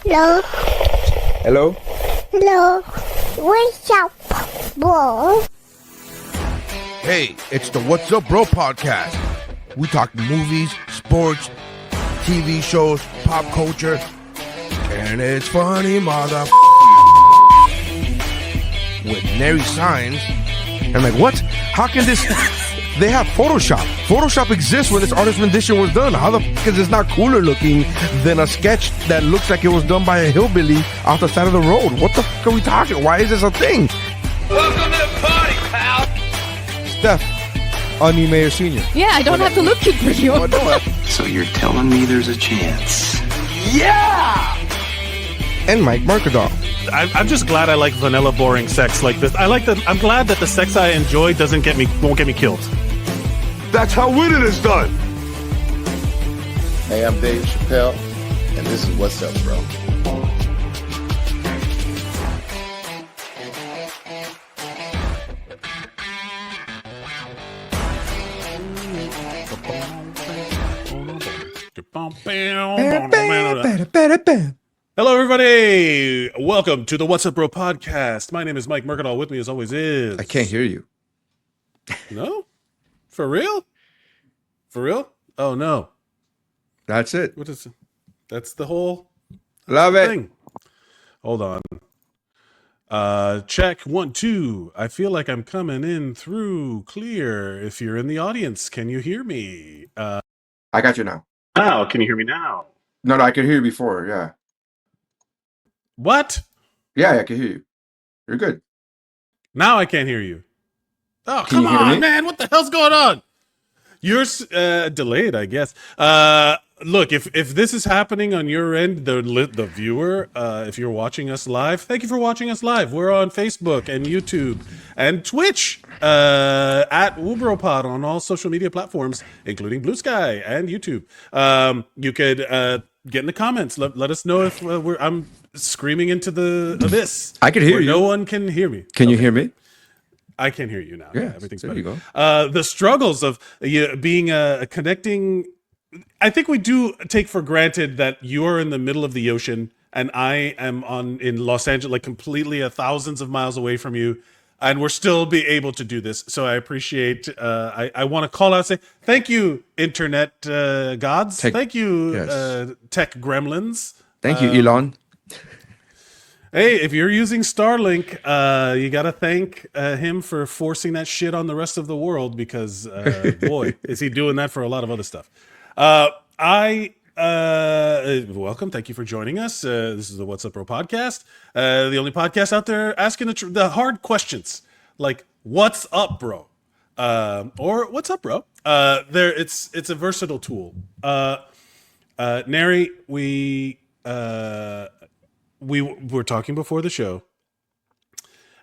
Hello. Hello? Hello. What's up, bro? Hey, it's the What's Up Bro podcast. We talk movies, sports, TV shows, pop culture, and it's funny, mother. With Nery Saenz. I'm like, what? How can this... They have Photoshop. Photoshop exists when this artist rendition was done. How the fuck is this not cooler looking than a sketch that looks like it was done by a hillbilly off the side of the road? What the fuck are we talking? Why is this a thing? Welcome to the party, pal. Steph, Onion Mayor Sr. Yeah, I don't have to look good for you. Oh, no. So you're telling me there's a chance? Yeah! And Mike Mercadal. I'm just glad I like vanilla, boring sex like this. I'm glad that the sex I enjoy won't get me killed. That's how winning is done. Hey, I'm Dave Chappelle, and this is What's Up, Bro. Hello, everybody. Welcome to the What's Up Bro podcast. My name is Mike Mercadal. With me, as always, is... I can't hear you. No? For real? For real? Oh, no. That's it. What is it? That's the whole Love it. thing. Hold on. Check 1, 2. I feel like I'm coming in through clear. If you're in the audience, can you hear me? I got you now. Oh, can you hear me now? No, I could hear you before. Yeah. What? Yeah, I can hear you. You're good. Now I can't hear you. Oh, Can come you hear on, me? man. What the hell's going on? You're delayed, I guess. Look, if this is happening on your end, the viewer, if you're watching us live, thank you for watching us live. We're on Facebook and YouTube and Twitch at WuBro Pod on all social media platforms, including Blue Sky and YouTube. You could get in the comments. Let us know if I'm screaming into the abyss. I can hear where you. No one can hear me. Can you hear me? I can hear you now. Yeah, everything's there better. you go. The struggles of being connecting. I think we do take for granted that you're in the middle of the ocean and I am in Los Angeles, like completely thousands of miles away from you, and we're still be able to do this. So I appreciate. I want to call out, say thank you, internet gods. Thank you, yes. Tech gremlins. Thank you, Elon. Hey, if you're using Starlink, you got to thank him for forcing that shit on the rest of the world because, boy, is he doing that for a lot of other stuff. Welcome. Thank you for joining us. This is the What's Up Bro podcast, the only podcast out there asking the hard questions like, what's up, bro? Or what's up, bro? It's a versatile tool. Nery, we were talking before the show,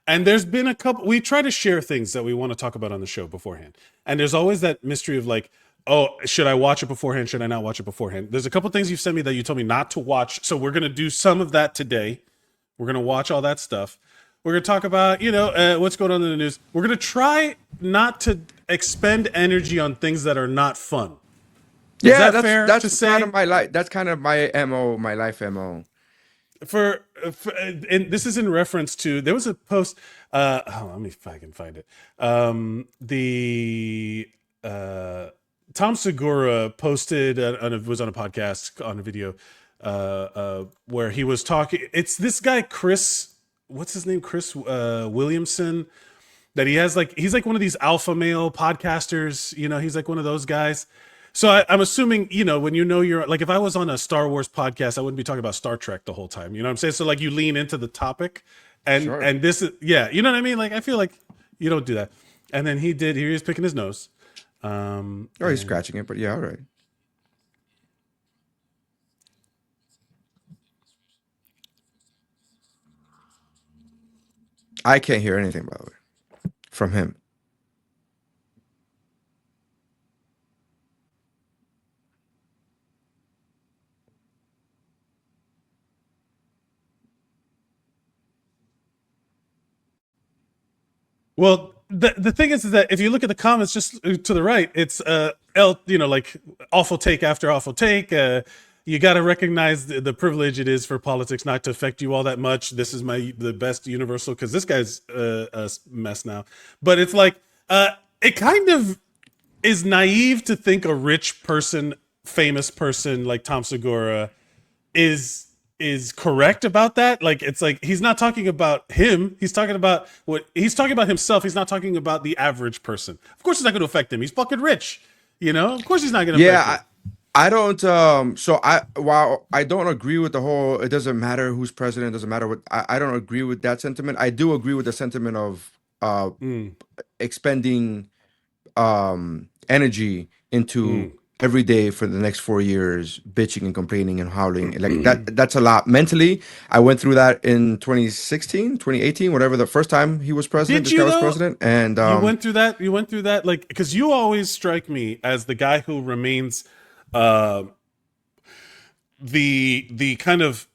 and there's been a couple. We try to share things that we want to talk about on the show beforehand, and there's always that mystery of like, oh, should I watch it beforehand? Should I not watch it beforehand? There's a couple things you've sent me that you told me not to watch, so we're gonna do some of that today. We're gonna watch all that stuff. We're gonna talk about what's going on in the news. We're gonna try not to expend energy on things that are not fun. Is that fair that's to say? kind of my life. That's kind of my MO, my life MO. And this is in reference to, there was a post, let me if I can find it. Tom Segura posted, was on a podcast, on a video, where he was talking, it's this guy, Chris, what's his name? Chris Williamson, that he's like one of these alpha male podcasters, he's like one of those guys. So I'm assuming, when you're like, if I was on a Star Wars podcast, I wouldn't be talking about Star Trek the whole time. You know what I'm saying? So like you lean into the topic and, Sure. and this is, yeah, you know what I mean? Like, I feel like you don't do that. And then he was picking his nose. Or he's scratching it, but yeah, all right. I can't hear anything, by the way, from him. Well, the thing is that if you look at the comments just to the right, it's like awful take after awful take. you gotta recognize the privilege it is for politics not to affect you all that much. This is the best universal, because this guy's a mess now. But it's like it kind of is naive to think a rich person, famous person like Tom Segura is correct about that. Like, it's like he's not talking about him. He's talking about himself. He's not talking about the average person. Of course, it's not going to affect him. He's fucking rich. You know, of course, he's not going to. Yeah, I don't. So while I don't agree with the whole, it doesn't matter who's president. It doesn't matter what. I don't agree with that sentiment. I do agree with the sentiment of expending energy into every day for the next 4 years, bitching and complaining and howling. Like that's a lot. Mentally, I went through that in 2016, 2018, whatever, the first time he was president. Did you, was president. And you went through that, like, because you always strike me as the guy who remains the kind of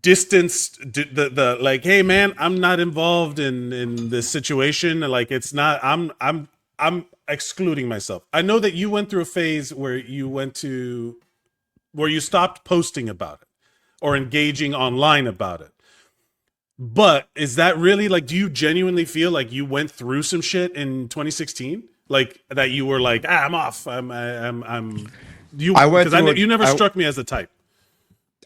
distanced, the like, hey man, I'm not involved in this situation. Like, it's not, I'm excluding myself. I know that you went through a phase where you stopped posting about it or engaging online about it. But is that really, like, do you genuinely feel like you went through some shit in 2016? Like, that you were like, I'm off. You never struck me as the type.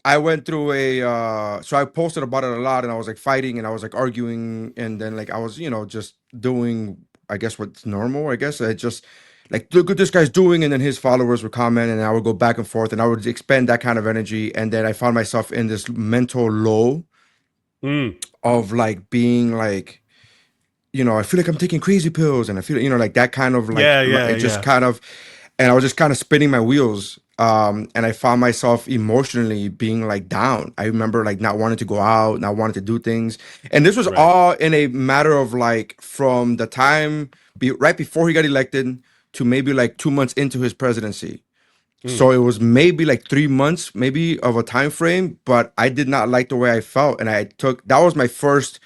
I went through so I posted about it a lot, and I was like fighting and I was like arguing, and then like I was, just doing, I guess, what's normal. I guess I just like, look what this guy's doing, and then his followers would comment, and I would go back and forth, and I would expend that kind of energy, and then I found myself in this mental low of like being like, I feel like I'm taking crazy pills, and I feel, like that kind of like, kind of, and I was just kind of spinning my wheels. And I found myself emotionally being like down. I remember like not wanting to go out, not wanting to do things. And this was all in a matter of like from the time right before he got elected to maybe like 2 months into his presidency. So it was maybe like 3 months maybe of a time frame, but I did not like the way I felt. And that was my first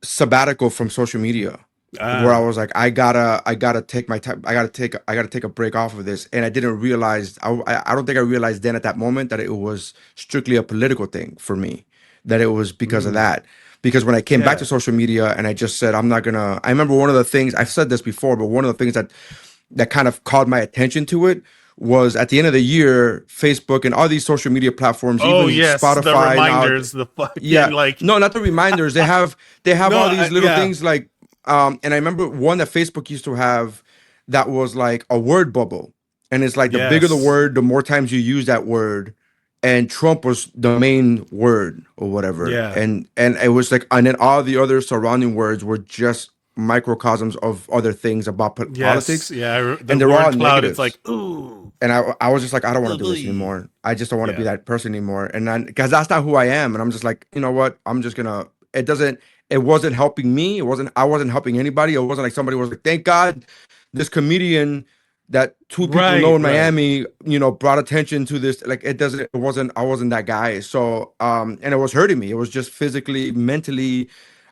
sabbatical from social media. Where I was like, I gotta take my time. I gotta take a break off of this. And I didn't realize, I don't think I realized then at that moment that it was strictly a political thing for me, that it was because of that. Because when I came back to social media and I just said, I remember one of the things, I've said this before, but one of the things that kind of called my attention to it was at the end of the year, Facebook and all these social media platforms, Spotify, the reminders, the fucking like, no, not the reminders. They have all these little things like, and I remember one that Facebook used to have that was like a word bubble. And it's like the bigger the word, the more times you use that word. And Trump was the main word or whatever. Yeah. And it was like, and then all the other surrounding words were just microcosms of other things about politics. Yeah. And they're all cloud, negatives. it's like, ooh. And I was just like, I don't want to do this anymore. I just don't want to be that person anymore. And then, because that's not who I am. And I'm just like, you know what? I'm just gonna, it wasn't helping me. I wasn't helping anybody. It wasn't like somebody was like, thank God this comedian that two people know in Miami, brought attention to this. Like I wasn't that guy. So, and it was hurting me. It was just physically, mentally,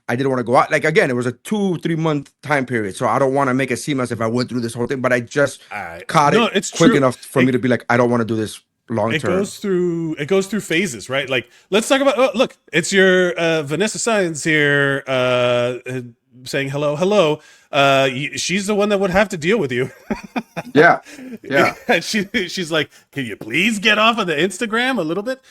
I didn't want to go out. Like, again, it was a 2-3 month time period. So I don't want to make it seem as if I went through this whole thing, but I just caught it quick enough for me to be like, I don't want to do this long term. It goes through phases, right? Like, let's talk about, look, it's your Vanessa Saenz here saying hello. She's the one that would have to deal with you. Yeah. She's like, can you please get off of the Instagram a little bit?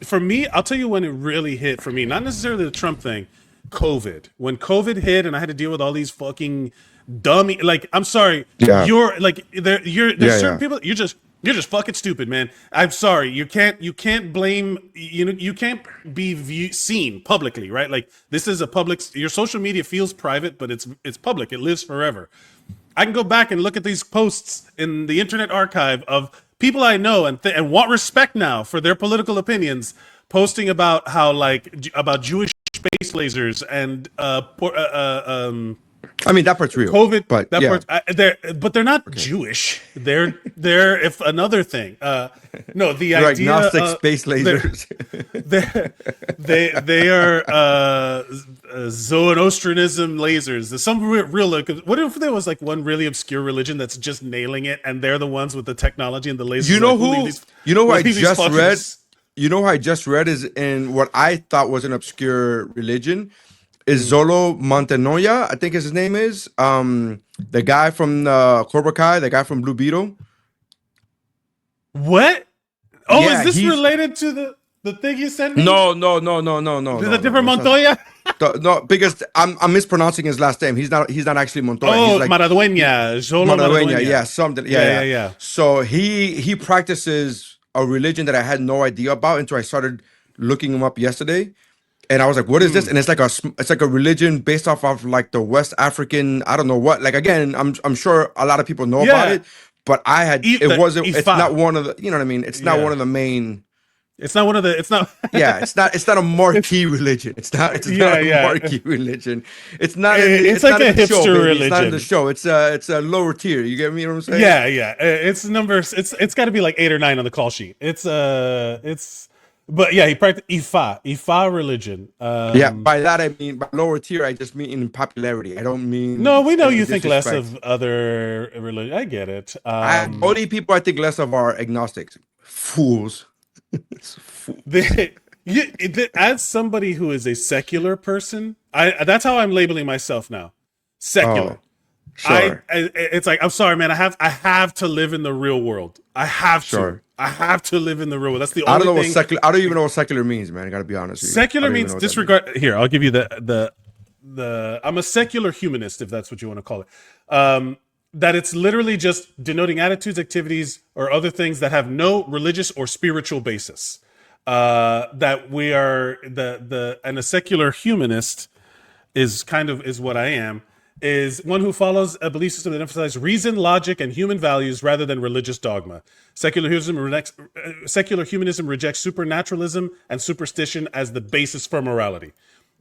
For me, I'll tell you when it really hit for me, not necessarily the Trump thing, COVID. When COVID hit and I had to deal with all these fucking dummy, like, I'm sorry, you're like, there's certain people, you're just fucking stupid, man. I'm sorry. You can't blame, you can't be seen publicly, right? Like, this is a public, your social media feels private, but it's public. It lives forever. I can go back and look at these posts in the Internet Archive of people I know and want respect now for their political opinions, posting about how, like, about Jewish space lasers and I mean, that part's real. COVID, but that yeah. part, but they're not Jewish. They're if another thing. No, the They're idea agnostic space lasers. they are Zoroastrianism lasers. There's some real. What if there was like one really obscure religion that's just nailing it, and they're the ones with the technology and the lasers? You know like, who? You know who I just read? You know who I just read is in what I thought was an obscure religion. Is Zolo Montoya, I think his name is. The guy from Cobra Kai, the guy from Blue Beetle. What? Oh, Yeah, is this he's- related to the thing you sent me? No. Is it a different no, Montoya? No, because I'm mispronouncing his last name. He's not actually Montoya. Oh, He's like Maradueña. Zolo Maradueña, Maradueña. yeah, something. Yeah. Yeah. So he practices a religion that I had no idea about until I started looking him up yesterday. And I was like, "What is this?" And it's like a religion based off of like the West African. I don't know what. Like again, I'm sure a lot of people know about it, but I had it wasn't. It's not one of the. You know what I mean? It's not one of the main. It's not one of the. It's not. Yeah, it's not a marquee religion. It's not a marquee religion. It's not. It's not like a in the show, hipster baby. It's not in religion. the show. It's a lower tier. You get me? What I'm saying? Yeah. It's numbers. It's got to be like 8 or 9 on the call sheet. But yeah, he practiced Ifa religion. Yeah, by that I mean by lower tier. I just mean in popularity. I don't mean. No, we know you think less disrespect. of other religion. I get it. Only people I think less of are agnostics. Fools. As somebody who is a secular person, that's how I'm labeling myself now. Secular. Oh, sure. It's like, I'm sorry, man. I have to live in the real world. I have to. Sure. I have to live in the real world. That's the I only don't know thing. what secular. I don't even know what secular means, man. I gotta be honest with you. Secular I don't even means know what that disregard. Here, I'll give you the. I'm a secular humanist, if that's what you want to call it. That it's literally just denoting attitudes, activities, or other things that have no religious or spiritual basis. That we are and a secular humanist is what I am. Is one who follows a belief system that emphasizes reason, logic, and human values rather than religious dogma. Secular humanism rejects supernaturalism and superstition as the basis for morality.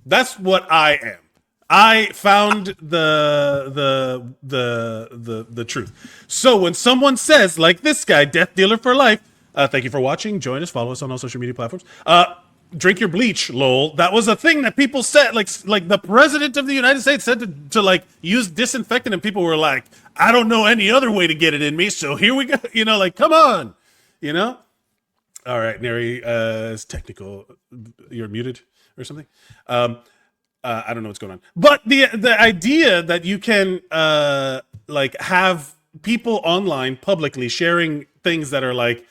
That's what I am. I found the truth. So when someone says, like this guy, death dealer for life, thank you for watching. Join us. Follow us on all social media platforms. Drink your bleach, lol. That was a thing that people said, like the president of the United States said to like use disinfectant, and people were like, I don't know any other way to get it in me, so here we go. Like, come on, All right, Nery, is technical. You're muted or something. I don't know what's going on, but the idea that you can like have people online publicly sharing things that are like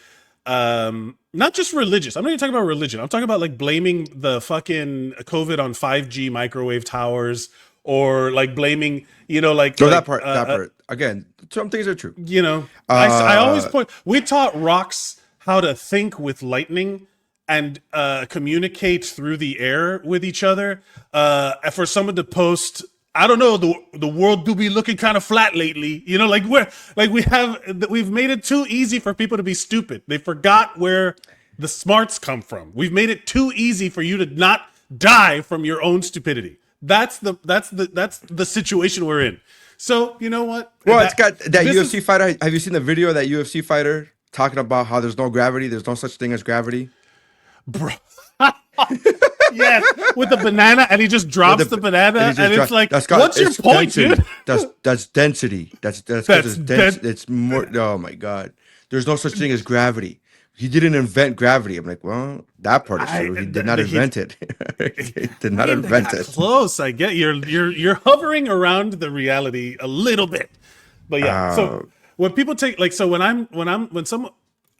not just religious. I'm not even talking about religion. I'm talking about like blaming the fucking COVID on 5G microwave towers, or like blaming, that part. Again, some things are true. I always point. We taught rocks how to think with lightning and communicate through the air with each other. For someone to post, I don't know, the world do be looking kind of flat lately. We've made it too easy for people to be stupid. They forgot where the smarts come from. We've made it too easy for you to not die from your own stupidity. That's the situation we're in. So you know what? Well, it's got that UFC fighter. Have you seen the video of that UFC fighter talking about how there's no gravity? There's no such thing as gravity. Bro. Yes, with the banana, and he just drops the banana, and it's like, what's your point, density. dude? That's density. That's it's more. Oh my god, there's no such thing as gravity. He didn't invent gravity. I'm like, well, that part is true. He did not invent it. He did not invent it. Close. I get you're hovering around the reality a little bit, but yeah. So when people take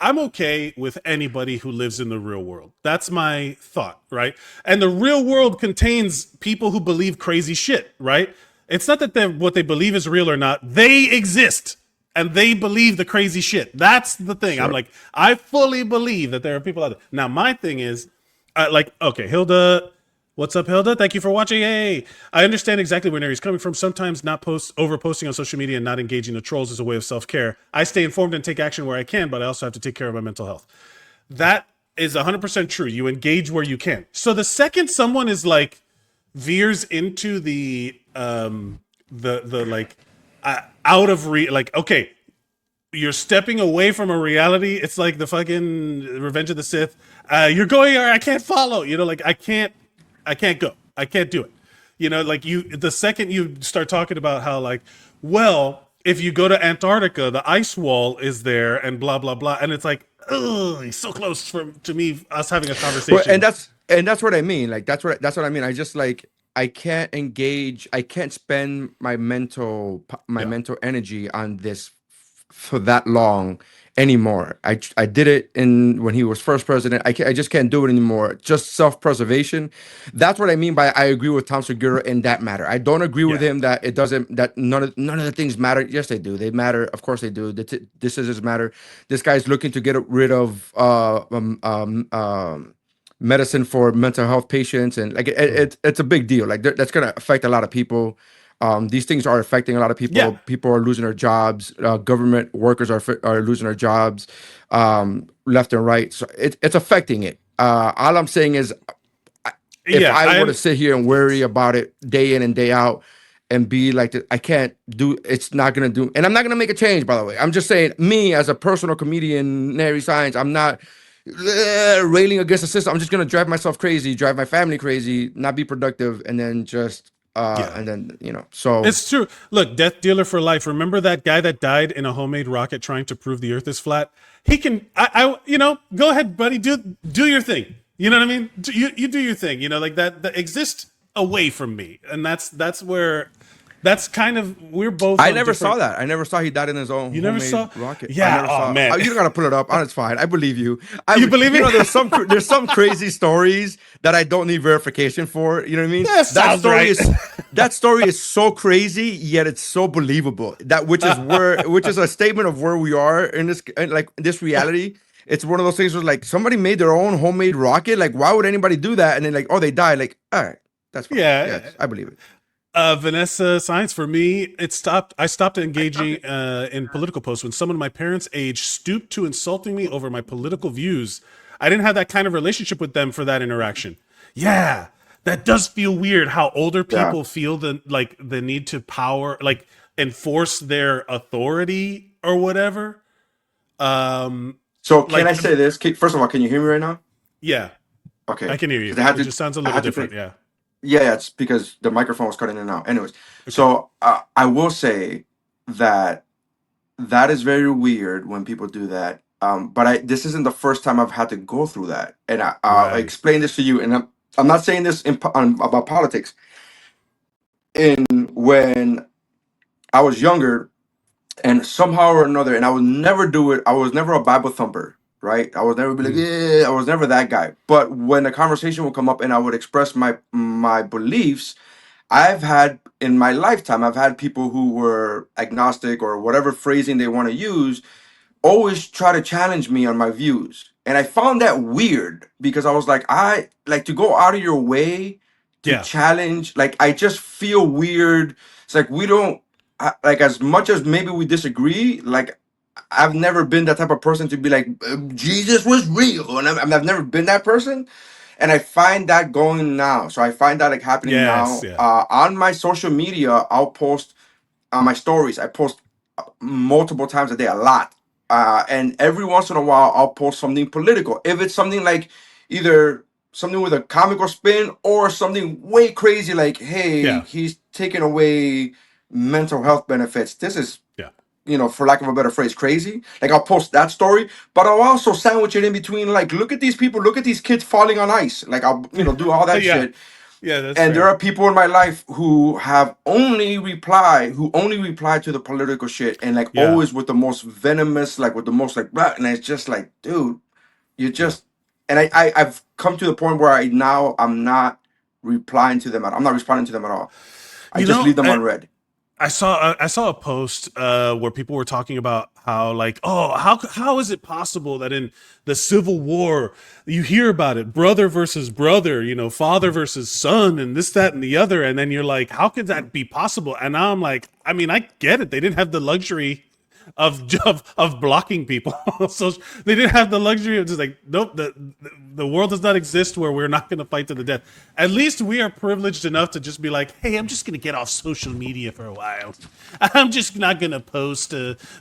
I'm okay with anybody who lives in the real world. That's my thought, right? And the real world contains people who believe crazy shit, right? It's not that what they believe is real or not. They exist, and they believe the crazy shit. That's the thing. Sure. I'm like, I fully believe that there are people out there. Now, my thing is, okay, Hilda, what's up, Hilda? Thank you for watching. Hey, I understand exactly where Nery's coming from. Sometimes over posting on social media and not engaging the trolls is a way of self-care. I stay informed and take action where I can, but I also have to take care of my mental health. That is 100% true. You engage where you can. So the second someone is like veers into the the like out of like, okay, you're stepping away from a reality. It's like the fucking Revenge of the Sith. You're going, or I can't follow. You know, like I can't go. I can't do it. You know, like the second you start talking about how like, well, if you go to Antarctica, the ice wall is there and blah, blah, blah. And it's like, oh, he's so close to me, us having a conversation. Well, and that's what I mean. Like, that's what I mean. I just like, I can't engage. I can't spend my mental energy on this for that long anymore. I did it when he was first president. I just can't do it anymore. Just self-preservation. That's what I mean by I agree with Tom Segura in that matter. I don't agree with him that it doesn't, that none of the things matter. Yes, they do. They matter. Of course they do. The decisions matter. This guy's looking to get rid of medicine for mental health patients, and like it's a big deal. Like that's going to affect a lot of people. These things are affecting a lot of people. Yeah. People are losing their jobs. Government workers are losing their jobs, left and right. So it's affecting it. All I'm saying is, if I were to sit here and worry about it day in and day out and be like this, I can't do. It's not gonna do, and I'm not gonna make a change. By the way, I'm just saying, me as a personal comedian, Nery Saenz, I'm not railing against the system. I'm just gonna drive myself crazy, drive my family crazy, not be productive, and then just. And then, you know, so it's true. Look, death dealer for life. Remember that guy that died in a homemade rocket trying to prove the earth is flat? He can, you know, go ahead, buddy, do your thing. You know what I mean? You do your thing, you know, like that exist away from me. And that's where, that's kind of, we're both. I never saw that. I never saw he died in his own. You never saw rocket. Yeah. Man. You don't gotta pull it up. It's fine. I believe you. You believe me? You know, there's some crazy stories that I don't need verification for. You know what I mean? Yeah, that story is so crazy, yet it's so believable. Which is a statement of where we are in this reality. It's one of those things where like somebody made their own homemade rocket. Like, why would anybody do that? And then like, oh, they died. Like, all right, that's fine. Yeah. Yes, I believe it. Vanessa Science, for me, I stopped engaging in political posts when someone my parents' age stooped to insulting me over my political views. I didn't have that kind of relationship with them for that interaction. Yeah, that does feel weird how older people feel the need to enforce their authority or whatever. So can I say this? First of all, can you hear me right now? Yeah. Okay. I can hear you. It just sounds a little different. Yeah. Yeah, it's because the microphone was cutting in and out. Anyways, so I will say that is very weird when people do that. But this isn't the first time I've had to go through that. And I'll explain this to you. And I'm not saying this about politics. When I was younger, and somehow or another, and I would never do it. I was never a Bible thumper. Right, I would never be like, I was never that guy. But when a conversation would come up and I would express my beliefs, in my lifetime, I've had people who were agnostic or whatever phrasing they want to use, always try to challenge me on my views. And I found that weird because I was like, I like to go out of your way to challenge. Like, I just feel weird. It's like, like, as much as maybe we disagree, like, I've never been that type of person to be like, Jesus was real. And I've never been that person. And I find that going now. So I find that like happening now. Yeah. On my social media, I'll post on my stories. I post multiple times a day, a lot. And every once in a while, I'll post something political. If it's something like either something with a comical spin or something way crazy like, hey, he's taking away mental health benefits. This is for lack of a better phrase, crazy. Like, I'll post that story, but I'll also sandwich it in between. Like, look at these people, look at these kids falling on ice. Like, I'll do all that shit. Yeah, that's and fair. There are people in my life who only reply to the political shit, and like always with the most venomous, like with the most like, blah, and it's just like, dude, you just. And I've come to the point where I'm not replying to them. I'm not responding to them at all. I just leave them unread. I saw a post where people were talking about how like, how is it possible that in the Civil War you hear about it, brother versus brother, father versus son, and this, that, and the other, and then you're like, how could that be possible? And now I'm like, I mean, I get it. They didn't have the luxury of blocking people. So they didn't have the luxury of just like, nope, the world does not exist where we're not going to fight to the death. At least we are privileged enough to just be like, hey, I'm just going to get off social media for a while. I'm just not going to post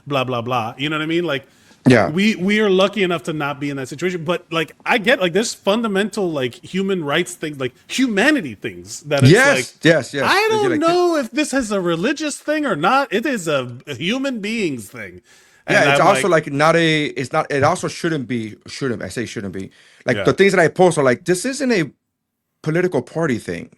blah blah blah. You know what I mean? Like. Yeah. We are lucky enough to not be in that situation, but like I get like there's fundamental like human rights things, like humanity things that it's yes. I don't Like, know if this is a religious thing or not. It is a human beings thing. And yeah, it's I'm also like not a. It's not. It also shouldn't be. I say shouldn't be. Like the things that I post are like, this isn't a political party thing.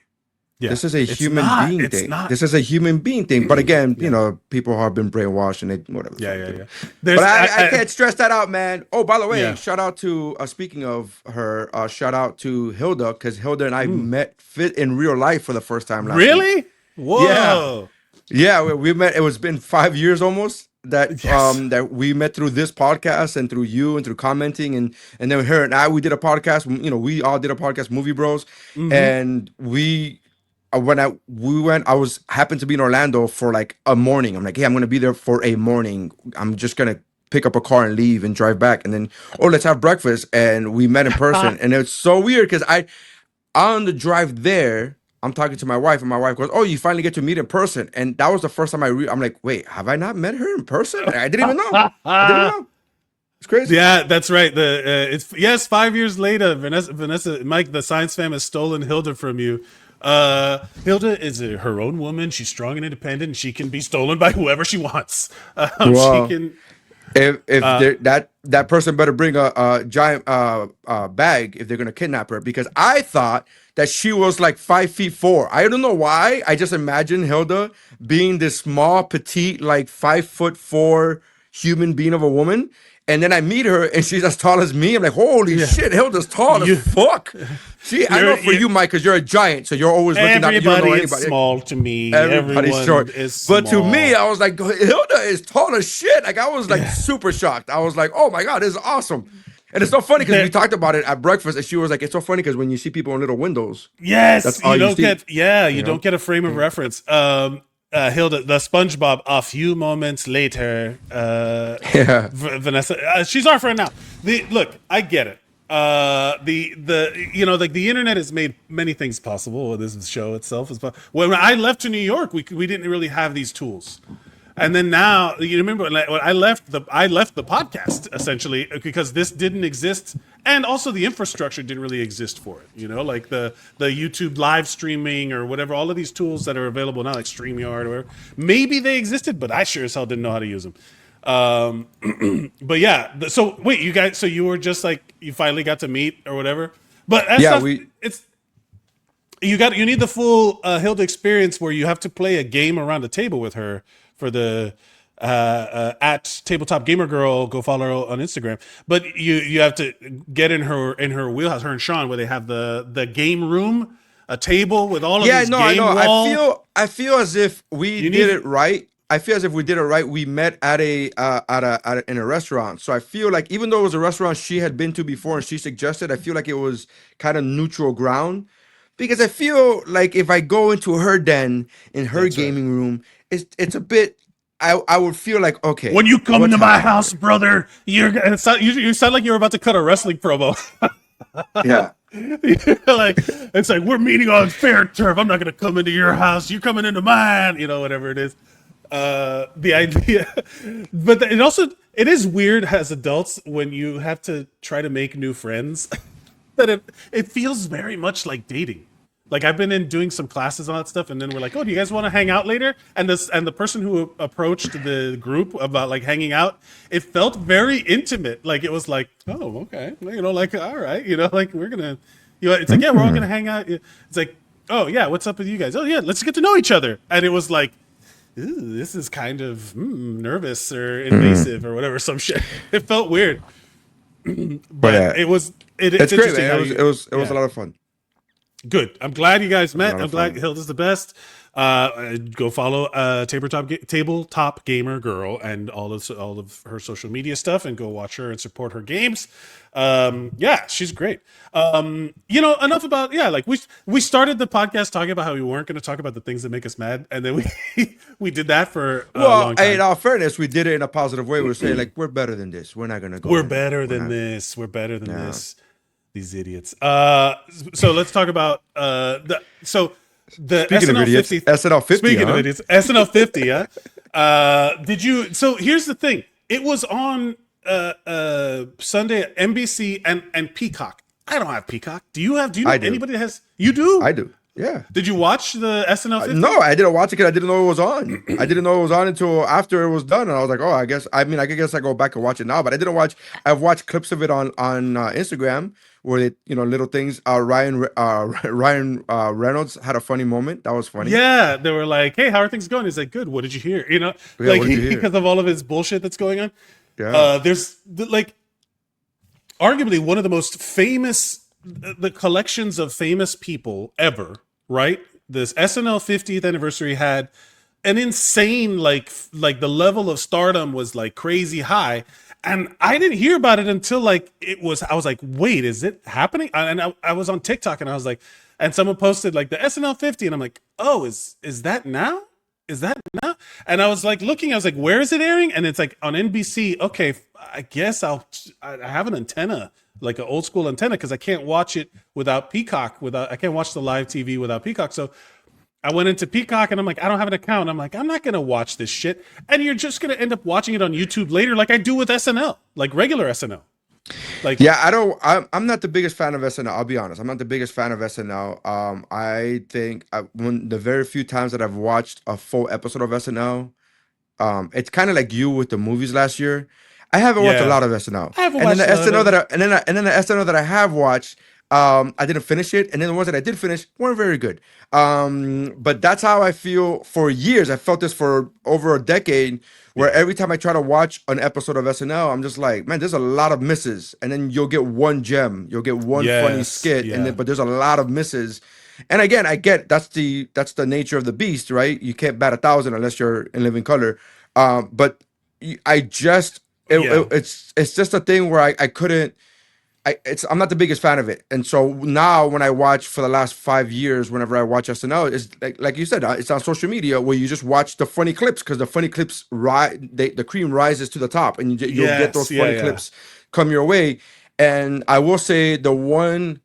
yeah, This is a it's human not, being it's thing. not. This is a human being thing. But again, you know, people have been brainwashed and they whatever. Yeah. But I can't stress that out, man. Oh, by the way, Yeah. shout out to speaking of her, shout out to Hilda, because Hilda and I met in real life for the first time last week. Really? Whoa. Yeah, we met. It's been 5 years almost that Yes. that we met through this podcast and through you and through commenting and then her and I, we did a podcast. You know, we all did a podcast, Movie Bros, and we. I was happened to be in Orlando for like a morning. I'm like, hey, I'm gonna be there for a morning. I'm just gonna pick up a car and leave and drive back. And then, let's have breakfast. And we met in person. And it's so weird because on the drive there, I'm talking to my wife, and my wife goes, "Oh, you finally get to meet in person." And that was the first time I'm like, wait, have I not met her in person? I didn't even know. I didn't know. It's crazy. Yeah, that's right. It's 5 years later. Vanessa, Mike, the science fam has stolen Hilda from you. Hilda is her own woman. She's strong and independent. And she can be stolen by whoever she wants. Wow. She can. If that person better bring a giant bag if they're gonna kidnap her, because I thought that she was like 5'4". I don't know why. I just imagine Hilda being this small, petite, like 5'4" human being of a woman. And then I meet her and she's as tall as me. I'm like, holy shit, Hilda's tall as fuck. See, I know for you, Mike, because you're a giant, so you're always looking down. You don't know Everybody is anybody. small to me. Everybody's Everyone short. is small. But to me, I was like, Hilda is tall as shit. Like, I was like super shocked. I was like, oh my God, this is awesome. And it's so funny because we talked about it at breakfast, and she was like, it's so funny because when you see people in little windows. Yes, that's all you don't see. get. Yeah, you don't get a frame of reference. Hilda, the SpongeBob. A few moments later, Vanessa, she's our friend now. Look, I get it. The internet has made many things possible. This show itself is. When I left to New York, we didn't really have these tools. And then now, you remember when I left the podcast essentially because this didn't exist, and also the infrastructure didn't really exist for it. You know, like the YouTube live streaming or whatever, all of these tools that are available now, like StreamYard or whatever. Maybe they existed, but I sure as hell didn't know how to use them. But yeah, so wait, you guys, so you were just like you finally got to meet or whatever. But you need the full Hilda experience where you have to play a game around the table with her. For the at Tabletop Gamer Girl, go follow her on Instagram. But you have to get in her wheelhouse, her and Sean, where they have the game room, a table with all of these game I know. wall. I feel as if we did it right. I feel as if we did it right. We met in a restaurant. So I feel like even though it was a restaurant she had been to before and she suggested, I feel like it was kind of neutral ground. Because I feel like if I go into her den in her gaming room, it's a bit. I would feel like, okay. When you come into my house, brother, you sound like you're about to cut a wrestling promo. Yeah. Like it's like we're meeting on fair turf. I'm not gonna come into your house. You're coming into mine. You know, whatever it is. The idea, but it is weird as adults when you have to try to make new friends. That it feels very much like dating. Like I've been doing some classes on that stuff, and then we're like, "Oh, do you guys want to hang out later?" And the person who approached the group about like hanging out, it felt very intimate. Like it was like, "Oh, okay, you know, like all right, you know, like we're gonna, you know, it's like yeah, we're all gonna hang out." It's like, "Oh yeah, what's up with you guys?" "Oh yeah, let's get to know each other." And it was like, "Ooh, this is kind of nervous or invasive or whatever, some shit." It felt weird, but it was. It's great, interesting. man. It was a lot of fun. Good. I'm glad you guys met. I'm glad Hilda's the best. Go follow Tabletop Gamer Girl and all of her social media stuff, and go watch her and support her games. Yeah, she's great. Enough about like we started the podcast talking about how we weren't going to talk about the things that make us mad, and then we did that for a long time. In all fairness, we did it in a positive way. We're saying like we're better than this. We're not going to go. We're better than this. We're better than this. These idiots. So let's talk about the Speaking SNL of idiots, 50. SNL 50. Speaking of idiots, SNL 50. Yeah. Did you? So here's the thing. It was on Sunday at NBC and Peacock. I don't have Peacock. Do you have? Do you know anybody that has? You do? I do. Yeah. Did you watch the SNL 50? No, I didn't watch it because I didn't know it was on. I didn't know it was on until after it was done, and I was like, "Oh, I guess." I mean, I guess I go back and watch it now, but I didn't watch. I've watched clips of it on Instagram where it, little things. Ryan Reynolds had a funny moment. That was funny. Yeah, they were like, "Hey, how are things going?" He's like, "Good. What did you hear?" What did you hear? Because of all of his bullshit that's going on. Yeah. There's arguably one of the most famous, the collections of famous people ever. Right? This SNL 50th anniversary had an insane like the level of stardom was like crazy high, and I didn't hear about it until I was like, wait, is it happening? And I was on TikTok and I was like, and someone posted like the SNL 50, and I'm like, oh, is that now? Is that now? And I was like looking, I was like, where is it airing? And it's like on NBC. Okay, I guess I have an antenna, like an old school antenna, because I can't watch it without Peacock. I can't watch the live TV without Peacock. So I went into Peacock and I'm like, I don't have an account. I'm like, I'm not gonna watch this shit. And you're just gonna end up watching it on YouTube later, like I do with SNL, like regular SNL. Like, yeah, I'm not the biggest fan of SNL. I'll be honest. I'm not the biggest fan of SNL. I think when the very few times that I've watched a full episode of SNL, it's kind of like you with the movies last year. I haven't watched a lot of SNL. I haven't and then watched the SNL and then the SNL that I have watched, I didn't finish it, and then the ones that I did finish weren't very good. But that's how I feel for years. I felt this for over a decade, where every time I try to watch an episode of SNL, I'm just like, man, there's a lot of misses, and then you'll get one gem, you'll get one funny skit, but there's a lot of misses. And again, I get that's the nature of the beast, right? You can't bat 1,000 unless you're in living color. But I just it's just a thing where I couldn't. I'm not the biggest fan of it, and so now when I watch for the last 5 years, whenever I watch SNL, it's like you said, it's on social media where you just watch the funny clips, because the funny clips the cream rises to the top, and you'll get those funny clips come your way. And I will say the one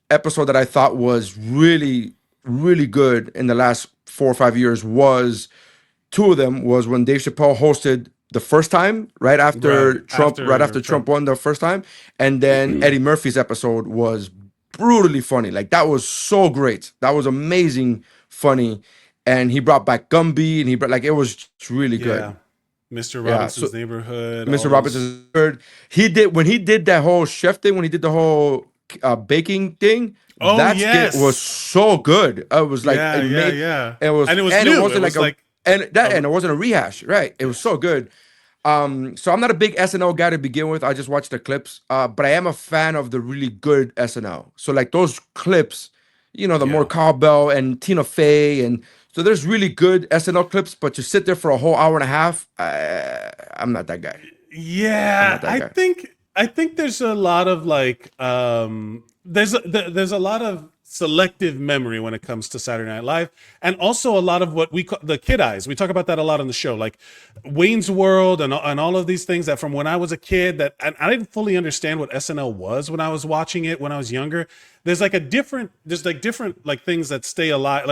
episode that I thought was really, really good in the last 4 or 5 years was two of them was when Dave Chappelle hosted the first time, right after Trump won the first time, and then Eddie Murphy's episode was brutally funny. Like, that was so great. That was amazing funny, and he brought back Gumby, and he brought, like, it was really good. Mr. Robinson's Neighborhood. Mr. Robinson's Neighborhood. He did that whole chef thing, when he did the whole baking thing. That skit was so good. It was like it was new. It wasn't and it wasn't a rehash, right? It was so good. So I'm not a big SNL guy to begin with. I just watch the clips. But I am a fan of the really good SNL. So like those clips, the more Cowbell and Tina Fey, and so there's really good SNL clips. But to sit there for a whole hour and a half, I'm not that guy. Yeah, I think there's a lot of like there's a lot of selective memory when it comes to Saturday Night Live, and also a lot of what we call the kid eyes. We talk about that a lot on the show, like Wayne's World and all of these things that from when I was a kid, that I didn't fully understand what SNL was when I was watching it when I was younger. There's different like things that stay alive,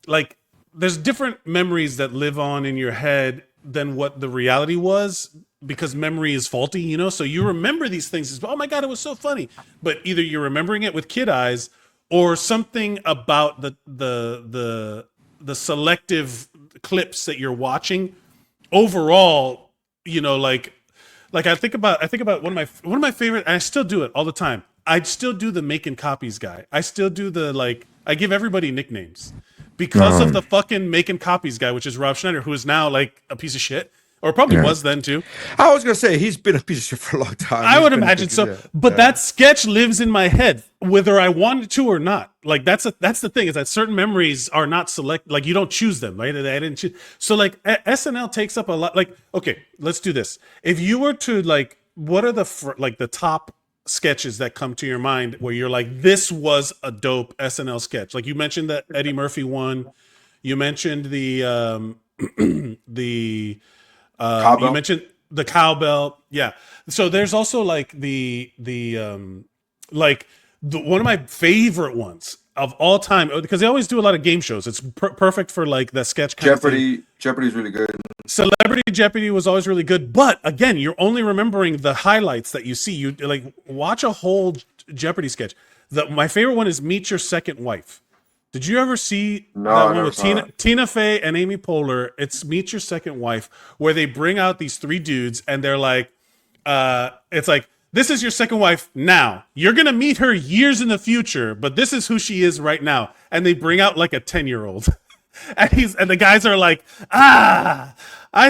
like there's different memories that live on in your head than what the reality was, because memory is faulty, so you remember these things as, oh my God, it was so funny, but either you're remembering it with kid eyes, or something about the selective clips that you're watching. Overall, like I think about one of my favorite, and I still do it all the time. I still do the making copies guy. I still do I give everybody nicknames because of the fucking making copies guy, which is Rob Schneider, who is now like a piece of shit. or probably Yeah. was then too. I was gonna say he's been a piece of shit for a long time. I He's would been a imagine piece so, of- yeah, but yeah. that sketch lives in my head, whether I wanted to or not. Like that's the thing, is that certain memories are not select. Like you don't choose them, right? I didn't choose. So like SNL takes up a lot. Like okay, let's do this. If you were to like, what are the top sketches that come to your mind where you're like, this was a dope SNL sketch? Like you mentioned that Eddie Murphy one. You mentioned the the you Cowbell? mentioned the cowbell. Yeah. So there's also like like one of my favorite ones of all time, because they always do a lot of game shows. It's perfect for like the sketch kind of thing. Jeopardy. Jeopardy's really good. Celebrity Jeopardy was always really good, but again, you're only remembering the highlights that you see. You like watch a whole Jeopardy sketch. My favorite one is Meet Your Second Wife. Did you ever see No, that I one never with saw that. Tina Fey and Amy Poehler? It's Meet Your Second Wife, where they bring out these three dudes and they're like, it's like, this is your second wife now. You're gonna meet her years in the future, but this is who she is right now. And they bring out like a 10-year-old. And the guys are like, I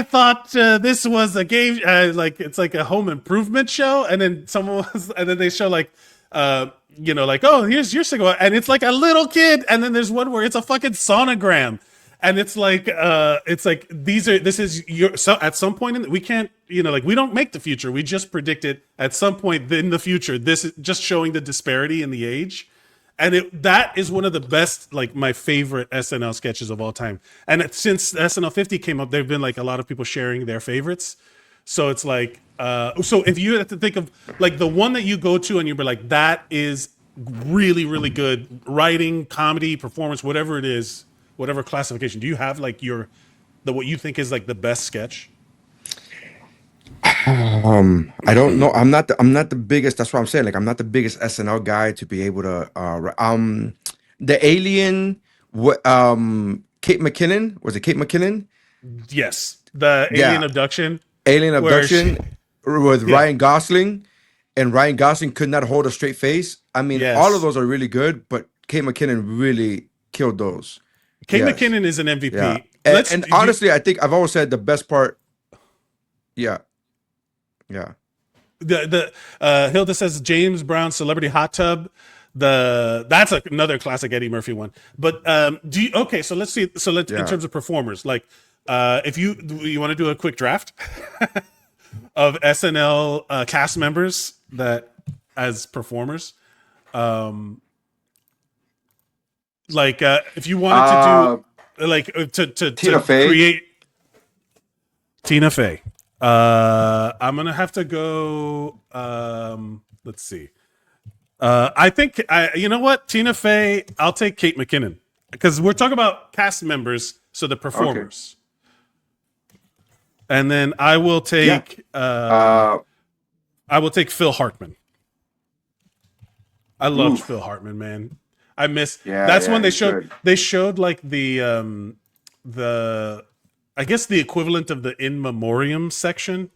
thought this was a game, like it's like a home improvement show. And then and then they show like, like, oh, here's your second one, and it's like a little kid, and then there's one where it's a fucking sonogram, and it's like this is your, so at some point we can't, like we don't make the future, we just predict it at some point in the future. This is just showing the disparity in the age, and that is one of the best, like my favorite SNL sketches of all time. And since SNL 50 came up, there've been like a lot of people sharing their favorites. So it's like, so if you have to think of like the one that you go to and you're like, that is really, really good writing, comedy, performance, whatever it is, whatever classification, do you have like what you think is like the best sketch? I don't know. I'm not the biggest. That's what I'm saying. Like I'm not the biggest SNL guy to be able to. The Alien. What? Kate McKinnon, was it Kate McKinnon? Yes, the Yeah. alien abduction. Alien Where Abduction with Yeah. Ryan Gosling, and Ryan Gosling could not hold a straight face. I mean, Yes. all of those are really good, but Kate McKinnon really killed those. Kate Yes. McKinnon is an MVP. Yeah. And honestly, I think I've always said the best part. Yeah. Yeah. the Hilda says James Brown Celebrity Hot Tub. That's another classic Eddie Murphy one. But so let's see. So let's, in Yeah. terms of performers, like if you want to do a quick draft of SNL cast members that as performers, if you wanted to do like to Tina Fey. create Tina Fey. I'm gonna have to go. Let's see. I think you know what, Tina Fey. I'll take Kate McKinnon because we're talking about cast members, so the performers. And then I will take. I will take Phil Hartman. I loved Phil Hartman, man. I miss. Yeah, That's yeah, when they he's showed. good. They showed like the I guess the equivalent of the in memoriam section,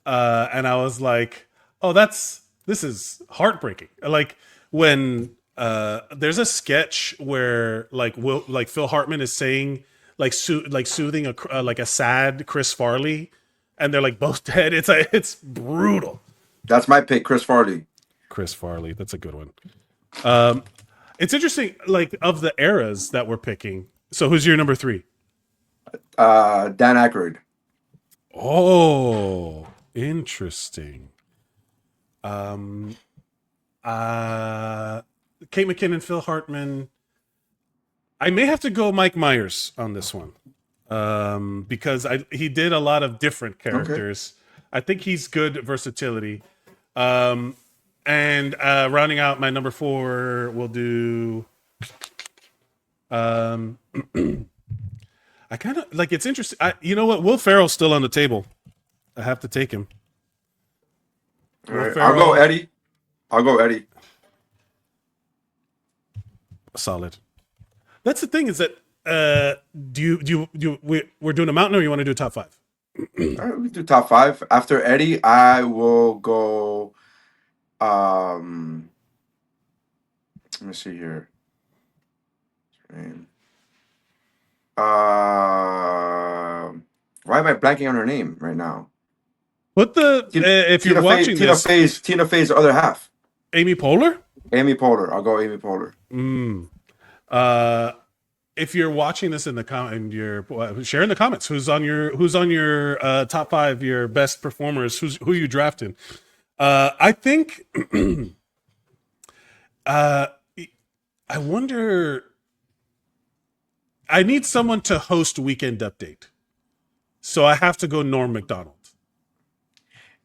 and I was like, oh, this is heartbreaking. Like when there's a sketch where like Phil Hartman is saying soothing a sad Chris Farley, and they're like both dead. It's brutal. That's my pick, Chris Farley. Chris Farley, that's a good one. It's interesting, like of the eras that we're picking. So who's your number 3? Dan Aykroyd. Oh, interesting. Kate McKinnon, Phil Hartman. I may have to go Mike Myers on this one, because he did a lot of different characters. I think he's good versatility. And rounding out my number 4, we'll do. I kind of like, it's interesting. You know what? Will Ferrell's still on the table. I have to take him. All right, I'll go Eddie. Solid. That's the thing, is that we're doing a mountain, or you want to do top 5? All right, we do top 5. After Eddie, I will go. Let me see here. Ryan Why am I blanking on her name right now? Put the if you're watching this, Tina Fey's other half. Amy Poehler. Amy Poehler. I'll go Amy Poehler. If you're watching this in the and you're share in the comments who's on your top 5, your best performers, who you drafting. I think I wonder. I need someone to host Weekend Update, so I have to go Norm Macdonald.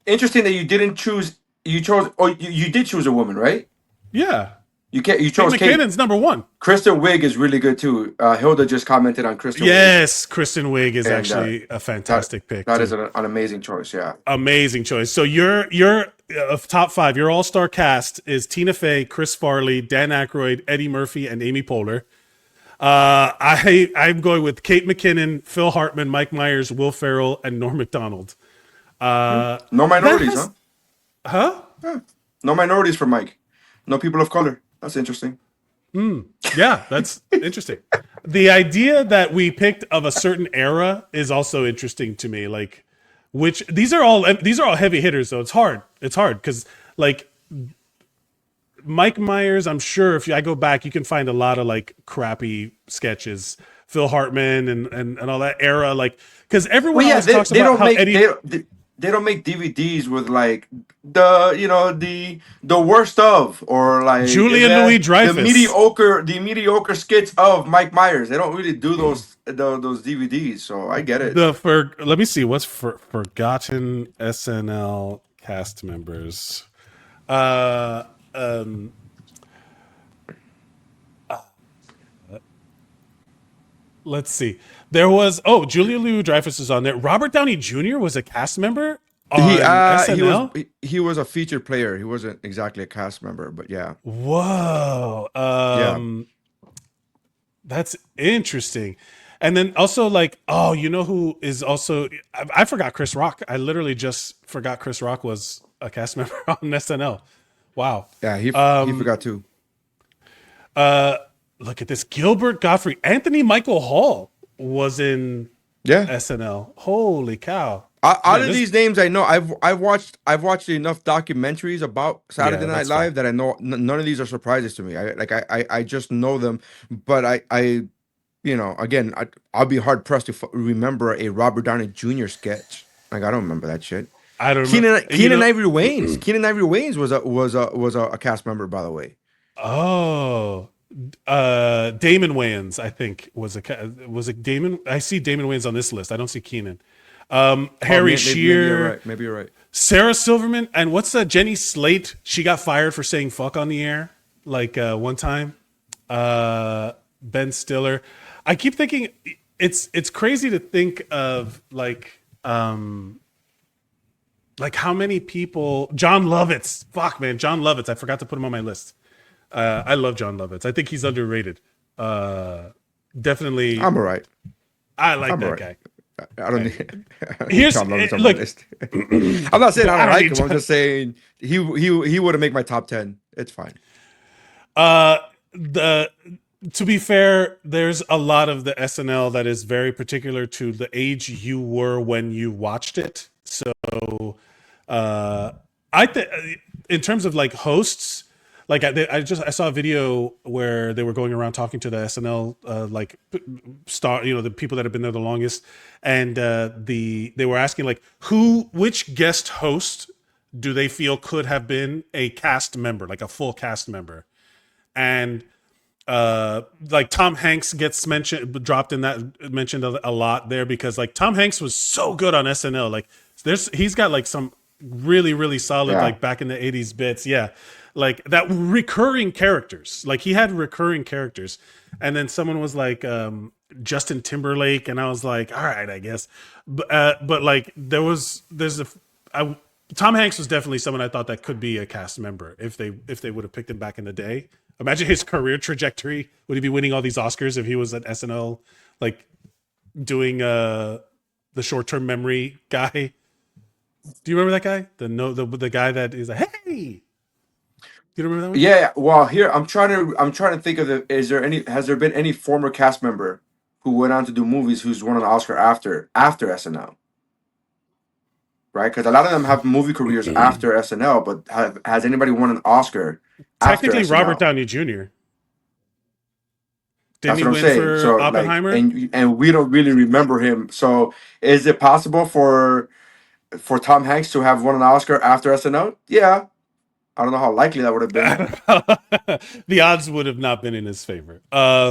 Interesting that you didn't choose. You chose. Oh, you did choose a woman, right? Yeah. You chose Kate Kate. McKinnon's number 1. Kristen Wiig is really good too. Hilda just commented on Kristen. Yes, Kristen Wiig is And, actually a fantastic pick. That too. is an amazing choice. Yeah. Amazing choice. So your top 5, your all-star cast is Tina Fey, Chris Farley, Dan Aykroyd, Eddie Murphy, and Amy Poehler. I'm going with Kate McKinnon, Phil Hartman, Mike Myers, Will Ferrell, and Norm Macdonald. No minorities, Huh? Yeah. No minorities for Mike. No people of color. That's interesting. Yeah, that's interesting. The idea that we picked of a certain era is also interesting to me. Like, which these are all heavy hitters, though. It's hard because like Mike Myers, I'm sure if I go back, you can find a lot of like crappy sketches. Phil Hartman and all that era, like because everyone always talks about how Eddie. They don't make DVDs with like the worst of, or like Julia Louis-Dreyfus, the mediocre skits of Mike Myers. They don't really do those DVDs, so I get it. Let me see what's forgotten SNL cast members. Let's see. There was Julia Louis-Dreyfus is on there. Robert Downey Jr. was a cast member on SNL. He was a featured player. He wasn't exactly a cast member, but yeah. Whoa. Yeah. That's interesting. And then also like, you know who is also I forgot Chris Rock. I literally just forgot Chris Rock was a cast member on SNL. Wow. Yeah, he forgot too. Look at this. Gilbert Gottfried. Anthony Michael Hall was in SNL. Holy cow. Out of these names I know, I've watched enough documentaries about Saturday Night Live that I know none of these are surprises to me. I just know them, but I again, I'll be hard pressed to remember a Robert Downey Jr. sketch. Like I don't remember that shit. I don't remember. Keenan Ivory Wayans. Keenan Ivory Wayans was a cast member, by the way. Oh, Damon Wayans, I think was it Damon? I see Damon Wayans on this list. I don't see Keenan. Harry Shearer. Maybe you're right. Sarah Silverman, and what's Jenny Slate? She got fired for saying "fuck" on the air, like one time. Ben Stiller. I keep thinking it's crazy to think of like how many people. John Lovitz. Fuck, man, John Lovitz. I forgot to put him on my list. I love John Lovitz. I think he's underrated. Definitely. I'm all right. I like that guy. I don't need John Lovitz on my list. I'm not saying I don't like him. I'm just saying he wouldn't make my top 10. It's fine. To be fair, there's a lot of the SNL that is very particular to the age you were when you watched it. So I think in terms of like hosts, like I saw a video where they were going around talking to the SNL like star, the people that have been there the longest, and they were asking like which guest host do they feel could have been a cast member, like a full cast member, and like Tom Hanks gets mentioned a lot there because like Tom Hanks was so good on SNL. Like he's got like some really, really solid like back in the 80s bits. Yeah. Like that recurring characters, like he had recurring characters. And then someone was like Justin Timberlake. And I was like, all right, I guess. But like Tom Hanks was definitely someone I thought that could be a cast member if they would have picked him back in the day. Imagine his career trajectory. Would he be winning all these Oscars if he was at SNL, like doing the short-term memory guy? Do you remember that guy? The guy that is like, hey. Do you remember that one? Yeah. Well, here I'm trying to think of has there been any former cast member who went on to do movies who's won an Oscar after SNL? right? Because a lot of them have movie careers after SNL, but has anybody won an Oscar after Technically, SNL? Robert Downey Jr. Didn't That's he what I'm win saying. for So Oppenheimer? and we don't really remember him. So is it possible for Tom Hanks to have won an Oscar after SNL? Yeah. I don't know how likely that would have been. The odds would have not been in his favor. I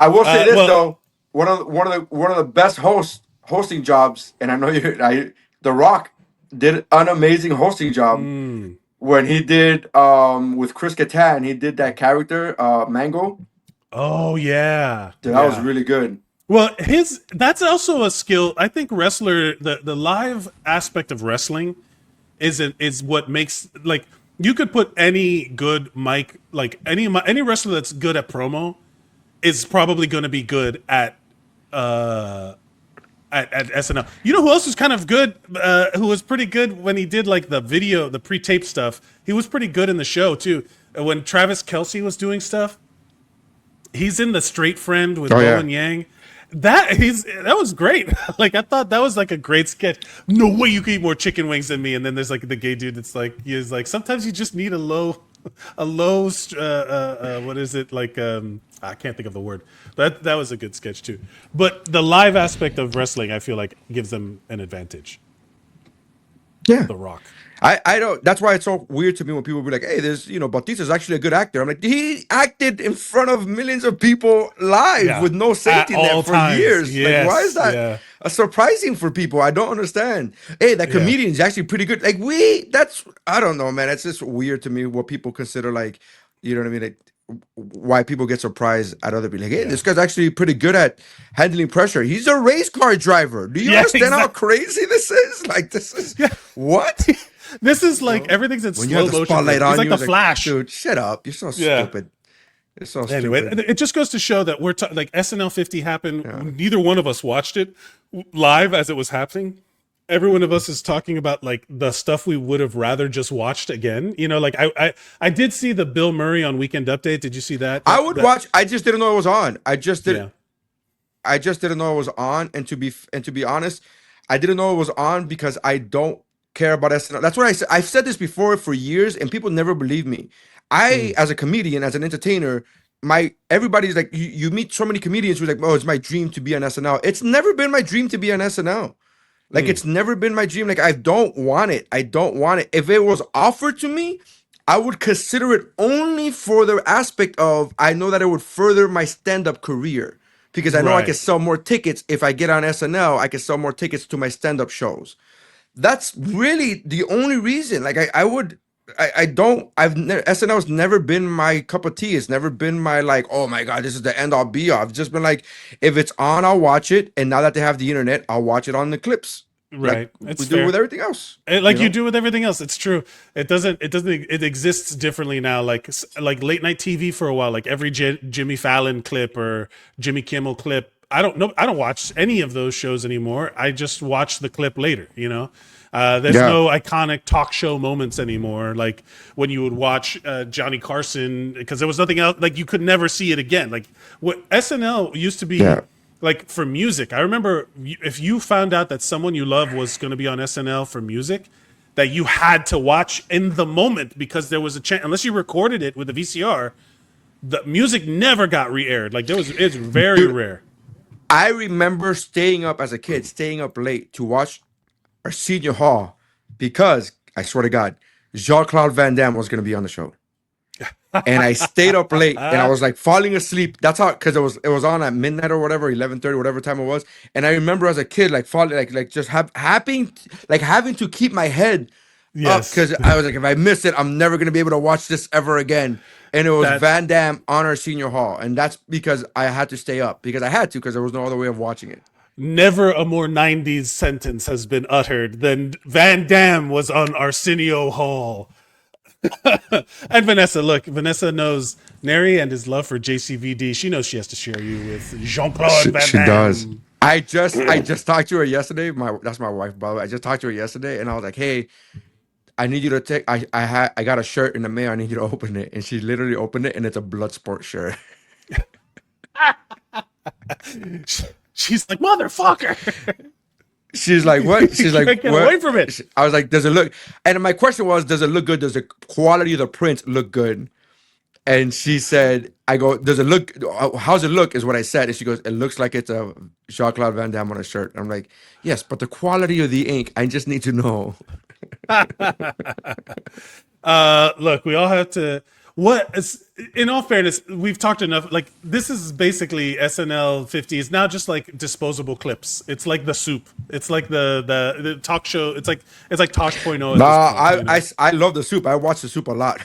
will say this well, though, one of the best hosting jobs, and I know The Rock did an amazing hosting job when he did with Chris Kattan. He did that character Mango. oh yeah, Dude, yeah. that was really good. Well, that's also a skill. I think the live aspect of wrestling is what makes, like, you could put any good mic, like any wrestler that's good at promo is probably going to be good at SNL. You know who else was kind of good? Who was pretty good when he did like the video, the pre-taped stuff. He was pretty good in the show too. When Travis Kelce was doing stuff, he's in The Straight Friend with Bowen Yang. That was great. Like, I thought that was like a great sketch. No way you can eat more chicken wings than me. And then there's like the gay dude that's like, he's like, sometimes you just need a low what is it, like, I can't think of the word. That was a good sketch too. But the live aspect of wrestling, I feel like, gives them an advantage. Yeah. The Rock. I don't. That's why it's so weird to me when people be like, "Hey, there's Bautista's actually a good actor." I'm like, he acted in front of millions of people live with no safety net for years. Yes. Like, why is that surprising for people? I don't understand. Hey, that comedian is actually pretty good. Like, I don't know, man. It's just weird to me what people consider, like, you know what I mean? Like, why people get surprised at other people. Like, hey, this guy's actually pretty good at handling pressure. He's a race car driver. Do you understand how crazy this is? Like, this is what? This is like everything's in When slow you have the motion. spotlight on It's like you, the Flash. Dude, shut up. You're so stupid. It's so Anyway, stupid. it just goes to show that we're like SNL 50 happened. Neither one of us watched it live as it was happening. Every one of us is talking about like the stuff we would have rather just watched again. You know, like I did see the Bill Murray on Weekend Update. Did you see that? I would watch. I just didn't know it was on. I just didn't. Yeah. I just didn't know it was on. And to be honest, I didn't know it was on because I don't care about SNL. That's what I said. I've said this before for years, and people never believe me. As a comedian, as an entertainer, everybody's like, you meet so many comedians who's like, oh, it's my dream to be on SNL. It's never been my dream to be on SNL. Like, it's never been my dream. Like, I don't want it. I don't want it. If it was offered to me, I would consider it only for the aspect of, I know that it would further my stand-up career. Because I know I can sell more tickets. If I get on SNL, I can sell more tickets to my stand-up shows. That's really the only reason. Like, SNL's never been my cup of tea. It's never been my, like, oh my God, this is the end all be all. I've just been like, if it's on, I'll watch it. And now that they have the internet, I'll watch it on the clips. Right. Like we do with everything else. You do with everything else. It's true. It exists differently now. Like late night TV for a while, like every Jimmy Fallon clip or Jimmy Kimmel clip. I don't watch any of those shows anymore. I just watch the clip later, you know? There's no iconic talk show moments anymore. Like when you would watch Johnny Carson, because there was nothing else. Like, you could never see it again. Like, what SNL used to be, like, for music. I remember if you found out that someone you love was going to be on SNL for music, that you had to watch in the moment because there was a chance, unless you recorded it with a VCR, the music never got re-aired. Like, it's very rare. I remember staying up as a kid, staying up late to watch Arsenio Hall because, I swear to God, Jean-Claude Van Damme was going to be on the show. And I stayed up late and I was like falling asleep. That's how, because it was on at midnight or whatever, 11:30, whatever time it was. And I remember as a kid, like falling, like just having to keep my head up because I was like, if I miss it, I'm never gonna be able to watch this ever again. And it was Van Damme on Arsenio Hall, and that's because I had to stay up because there was no other way of watching it. Never a more 90s sentence has been uttered than Van Damme was on Arsenio Hall. And Vanessa knows Nery and his love for JCVD. She knows she has to share you with Jean-Claude Van Damme. She does. I just talked to her yesterday. That's my wife, by the way. I just talked to her yesterday, and I was like, "Hey, I need you to take. I got a shirt in the mail. I need you to open it." And she literally opened it, and it's a Bloodsport shirt. She's like, motherfucker. She's like, what? She's like, Can't get what? away from it. I was like, does it look? And my question was, does it look good? Does the quality of the print look good? And she said, I go, does it look? How's it look? Is what I said. And she goes, it looks like it's a Jean-Claude Van Damme on a shirt. I'm like, yes, but the quality of the ink, I just need to know. Look, we all have to. In all fairness, we've talked enough. Like, this is basically SNL 50. It's now just like disposable clips. It's like the soup. It's like the talk show. It's like Tosh.0. I love the soup. I watch the soup a lot.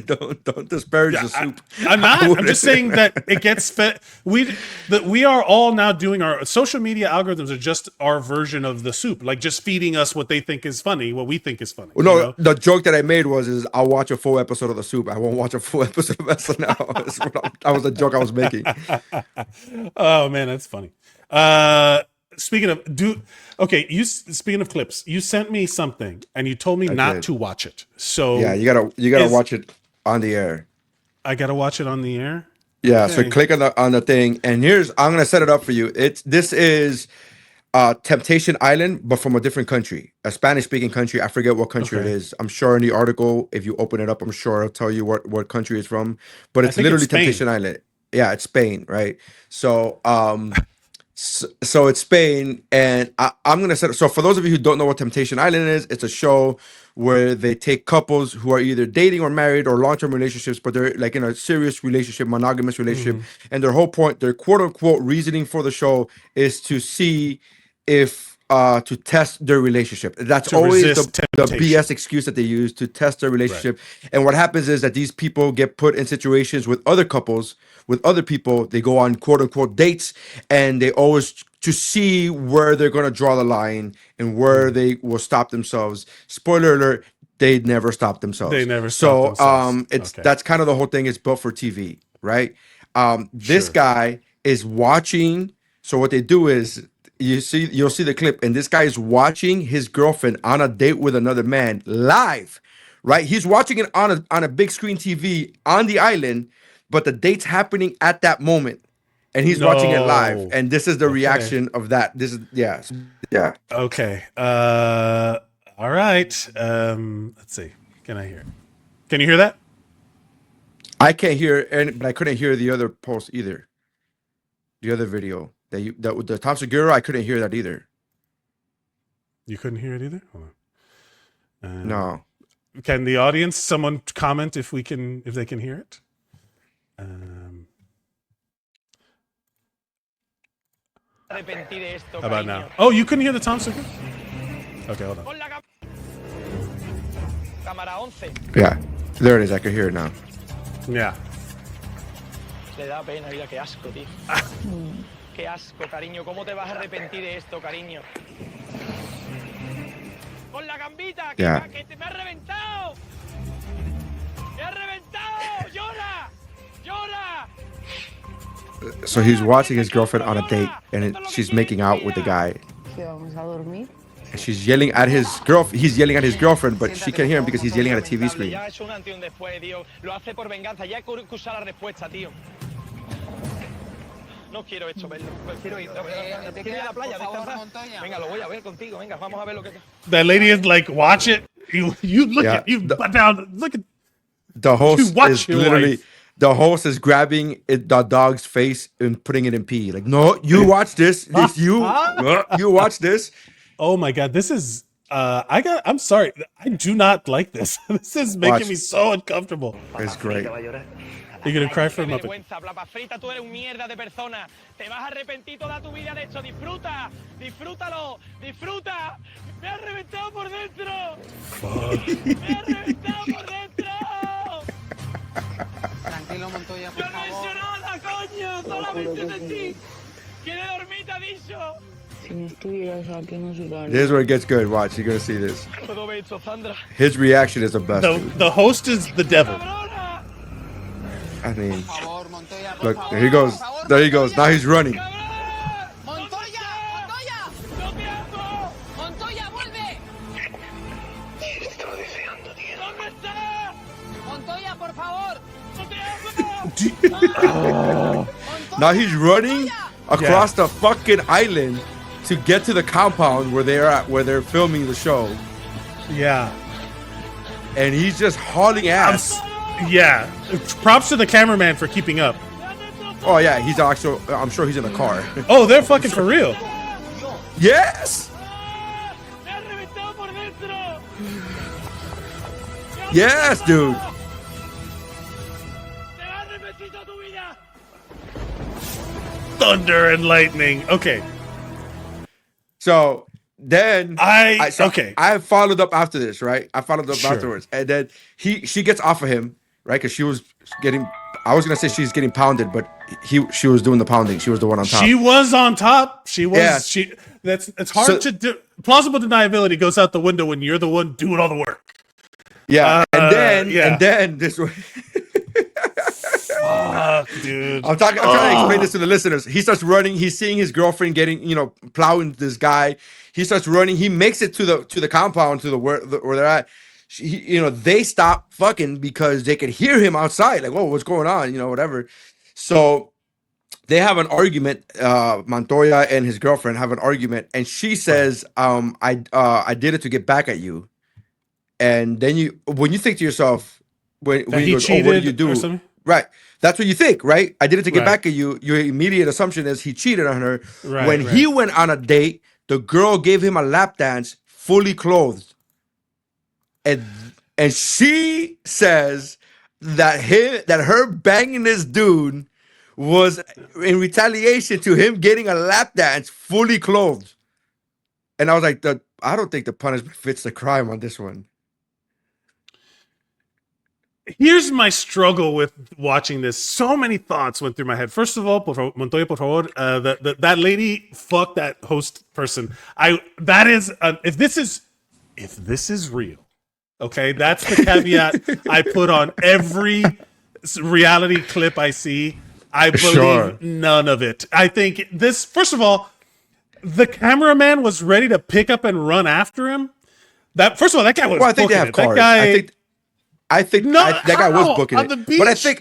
don't disparage the soup. I'm not. I'm just saying that it gets fed. We are all now doing our social media algorithms are just our version of the soup, like just feeding us what they think is funny, what we think is funny. Well, no, the joke that I made is I'll watch a full episode of the soup. I won't watch a full episode of SNL. That was the joke I was making. Oh man, that's funny. Speaking of speaking of clips, you sent me something and you told me not to watch it. So yeah, you gotta watch it on the air. I gotta watch it on the air. Yeah, Okay. so click on the thing, and I'm gonna set it up for you. This is Temptation Island, but from a different country, a Spanish-speaking country. I forget what country it is. I'm sure in the article, if you open it up, I'm sure it'll tell you what country it's from. But it's literally Temptation Island. Yeah, it's Spain, right? So so it's Spain, and I'm gonna set it. So for those of you who don't know what Temptation Island is, it's a show where they take couples who are either dating or married or long-term relationships, but they're like in a serious relationship, monogamous relationship, and their whole point, their quote-unquote reasoning for the show is to see if to test their relationship. That's always the BS excuse that they use to test their relationship. Right. And what happens is that these people get put in situations with other couples, with other people. They go on quote unquote dates, and they always to see where they're going to draw the line and where they will stop themselves. Spoiler alert, they never stop themselves. They never stop themselves. That's kind of the whole thing. It's built for TV, right? This guy is watching. So what they do is you'll see the clip, and this guy is watching his girlfriend on a date with another man live, right? He's watching it on a big screen TV on the island, but the date's happening at that moment, and he's watching it live. And this is the reaction of that. This is yeah. Okay. All right. Let's see. Can I hear it? Can you hear that? I can't hear it, but I couldn't hear the other post either. The other video. The Tom Segura, I couldn't hear that either. You couldn't hear it either? Hold on. No. Can the audience, someone comment if they can hear it? How about now? Oh, you couldn't hear the Tom Segura? Okay, hold on. Yeah, there it is. I can hear it now. Yeah. Le da pena, mira qué asco, tío. Qué asco, cariño. ¿Cómo te vas a arrepentir de esto, cariño? Con la gambita, que me ha reventado. Me ha reventado. Llora. Llora. So he's watching his girlfriend on a date, and she's making out with the guy. And she's yelling at his girlfriend. He's yelling at his girlfriend, but she can't hear him because he's yelling at a TV screen. Ya es un antes y un después, tío. Lo hace por venganza. Ya escucha la respuesta, tío. No quiero esto verlo. Quiero ir. Quiero ir a la playa, descansar. Venga, lo voy a ver contigo. Venga, vamos a ver lo que. That lady is like, watch it. You look at you butt down. Look at the host is literally. Wife. The host is grabbing the dog's face and putting it in pee. Like, no, you watch this. You watch this. Oh my God, this is. I'm sorry. I do not like this. This is making me so uncomfortable. It's great. You're gonna cry for a Muppet. Frita, tú eres un mierda de persona. Te vas a arrepentir toda tu vida de esto. Disfruta, disfrútalo, disfruta. Me ha reventado por dentro. Me ha reventado por dentro. Tranquilo, Montoya, por Yo no he hecho nada, coño. Solamente de ti. Quiere dormir, te ha dicho. Si no estuvieras aquí, no se This is where it gets good. Watch, you're gonna see this. Puedo ver esto, Sandra. His reaction is the best. The host is the devil. I mean, look, there he goes. There he goes. Now he's running. Montoya, Montoya, vuelve. Te estaba deseando, tío. ¿Dónde está? Montoya, por favor. Now he's running across the fucking island to get to the compound where they're filming the show, Yeah. and he's just hauling ass. Yeah. Props to the cameraman for keeping up. Oh yeah, he's actually. I'm sure he's in the car. Oh, they're fucking for real. Yes. ¡Me ha reventado por dentro! Yes, dude. ¡Te vas a arrepentir toda tu vida! Thunder and lightning. Okay. So then I followed up after this, right? I followed up Sure. afterwards, and then she gets off of him, right? Because she was getting. I was gonna say she's getting pounded, but she was doing the pounding. She was the one on top. She was on top. She was. Yeah. It's hard to do. Plausible deniability goes out the window when you're the one doing all the work. Yeah, and yeah. then this was. Fuck, dude. I'm trying to explain this to the listeners. He starts running. He's seeing his girlfriend getting, plowing this guy. He starts running. He makes it to the compound, to where they're at. They stop fucking because they can hear him outside. Like, whoa, what's going on? Whatever. So they have an argument. Montoya and his girlfriend have an argument, and she says, I did it to get back at you. And then when you think to yourself, when he goes, oh, what did you do? Right. That's what you think, right? I did it to get back at you. Your immediate assumption is he cheated on her. When he went on a date, the girl gave him a lap dance fully clothed. And she says that her banging this dude was in retaliation to him getting a lap dance fully clothed. And I was like, I don't think the punishment fits the crime on this one. Here's my struggle with watching this. So many thoughts went through my head. First of all, Montoya, por favor, that lady, fuck that host person. If this is real, okay, that's the caveat I put on every reality clip I see. I believe none of it. I think this. First of all, the cameraman was ready to pick up and run after him. First of all, that guy was. Well, I think they have cars. That guy. I think that guy was booking it,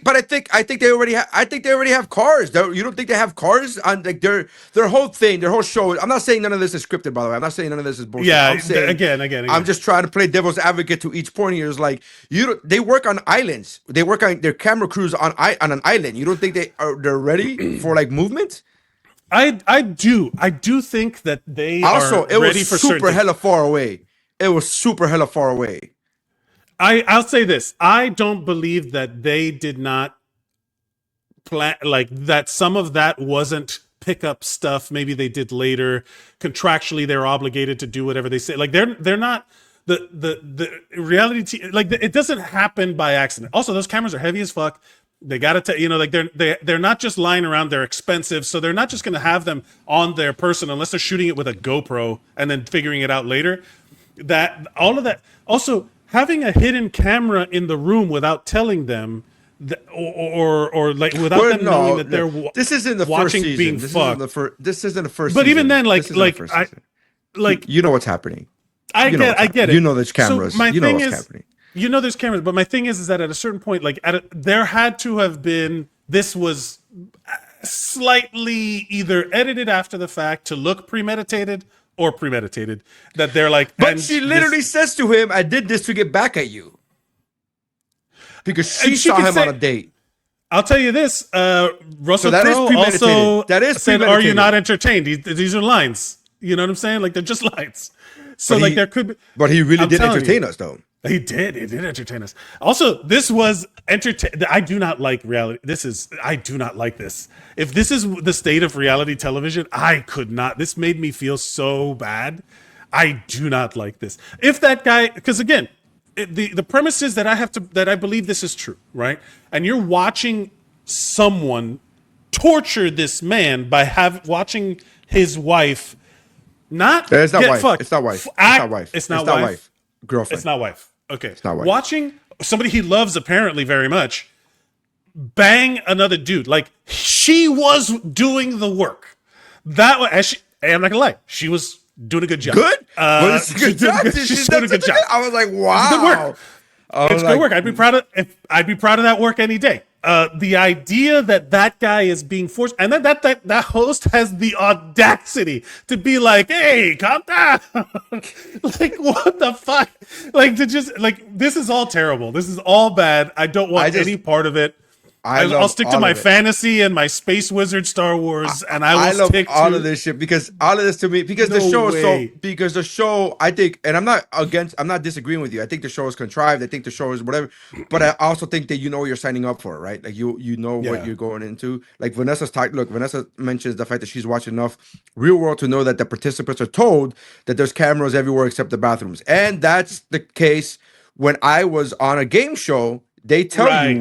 but I think they already have cars. You don't think they have cars on like their whole thing, their whole show? I'm not saying none of this is scripted, by the way. I'm not saying none of this is bullshit. Yeah, I'm saying, again. I'm just trying to play devil's advocate to each point here. Is like they work on islands. They work on their camera crews on an island. You don't think they're ready for like movement? I do think that they also are it ready was for super hella far away. It was super hella far away. I'll say this. I don't believe that they did not plan, like that some of that wasn't pickup stuff. Maybe they did later. Contractually, they're obligated to do whatever they say. Like they're not the reality. It doesn't happen by accident. Also, those cameras are heavy as fuck. They gotta they're not just lying around. They're expensive, so they're not just gonna have them on their person unless they're shooting it with a GoPro and then figuring it out later. All of that. Also, having a hidden camera in the room without telling them, or like without them knowing that they're this isn't the watching first season. being this fucked. This isn't the first. But season. even then, you know what's happening. I get it. You know there's cameras. So you know what's happening. You know there's cameras, but my thing is that at a certain point, like there had to have been. This was slightly either edited after the fact to look premeditated. Or premeditated, that they're like. But she literally says to him, "I did this to get back at you," because she saw him on a date. I'll tell you this: Russell Crowe also said, "Are you not entertained?" These are lines. You know what I'm saying? Like they're just lines. So there could be. But he really did entertain us, though. He did. He did entertain us. Also, this was entertain. I do not like reality. I do not like this. If this is the state of reality television, I could not. This made me feel so bad. I do not like this. If that guy, because again, the premise is that I believe this is true, right? And you're watching someone torture this man by watching his wife it's not get wife. fucked. It's not wife. It's not wife. Girlfriend. It's not wife. Okay. It's not wife. Watching somebody he loves apparently very much bang another dude. Like she was doing the work. That was I'm not gonna lie. She was doing a good job. Good? She's doing a good job. I was like, wow. It's good work. It's good work. I'd be proud of that work any day. the idea that guy is being forced, and then that host has the audacity to be like, "Hey, calm down!" Like, what the fuck? Like, to just like, this is all terrible. This is all bad. I don't want any part of it. I'll stick to my fantasy and my space wizard Star Wars, and I will stick to all of this shit because all of this to me because the show is so because the show I think, and I'm not disagreeing with you. I think the show is contrived. I think the show is whatever, but I also think that you know what you're signing up for, right? Like you know what you're going into. Like Vanessa's talk. Look, Vanessa mentions the fact that she's watching enough Real World to know that the participants are told that there's cameras everywhere except the bathrooms, and that's the case when I was on a game show. They tell you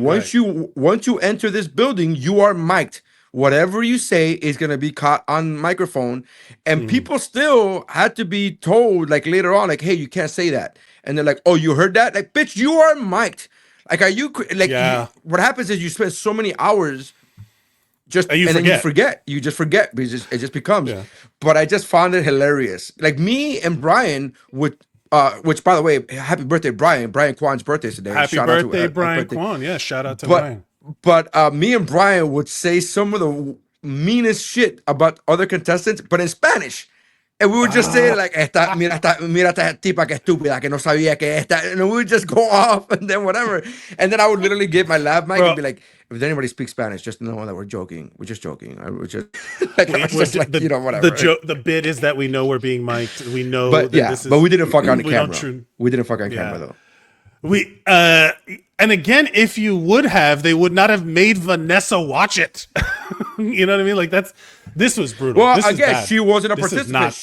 once you enter this building, you are mic'd. Whatever you say is gonna be caught on microphone, and people still had to be told like later on, like, hey, you can't say that, and they're like, oh, you heard that? Like, bitch, you are mic'd. Like, are you like? What happens is you spend so many hours just and then you forget. You just forget because it just becomes. Yeah. But I just found it hilarious. Like me and Brian would. Which, by the way, happy birthday, Brian. Brian Kwan's birthday today. Happy birthday, Brian Kwan. Yeah, shout out to Brian. But me and Brian would say some of the meanest shit about other contestants, but in Spanish. And we would just say like, mira esta tipa que estúpida, que no sabía que esta. And we would just go off and then whatever. And then I would literally get my lav mic and be like, if anybody speaks Spanish, just know that we're joking. We're just joking. We're just, like, you know, whatever. The bit is that we know we're being mic'd. We know that this is... But we didn't fuck on the camera. We didn't fuck on camera, though. And again, if you would have, they would not have made Vanessa watch it. You know what I mean? Like this was brutal. Well, I guess she wasn't a participant.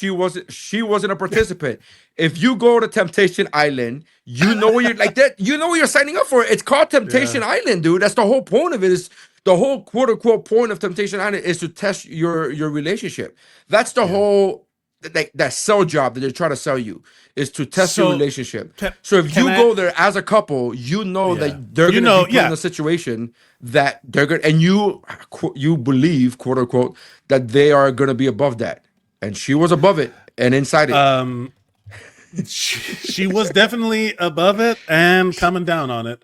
She wasn't a participant. If you go to Temptation Island, you know what you're like that. You know what you're signing up for. It's called Temptation Island, dude. That's the whole point of it. Is the whole quote unquote point of Temptation Island is to test your relationship. That's the whole that sell job that they're trying to sell you is to test your relationship. So if you go there as a couple, you know that they're going to be put in a situation that they're going, and you believe, quote unquote, that they are going to be above that, and she was above it and inside it. She was definitely above it and coming down on it.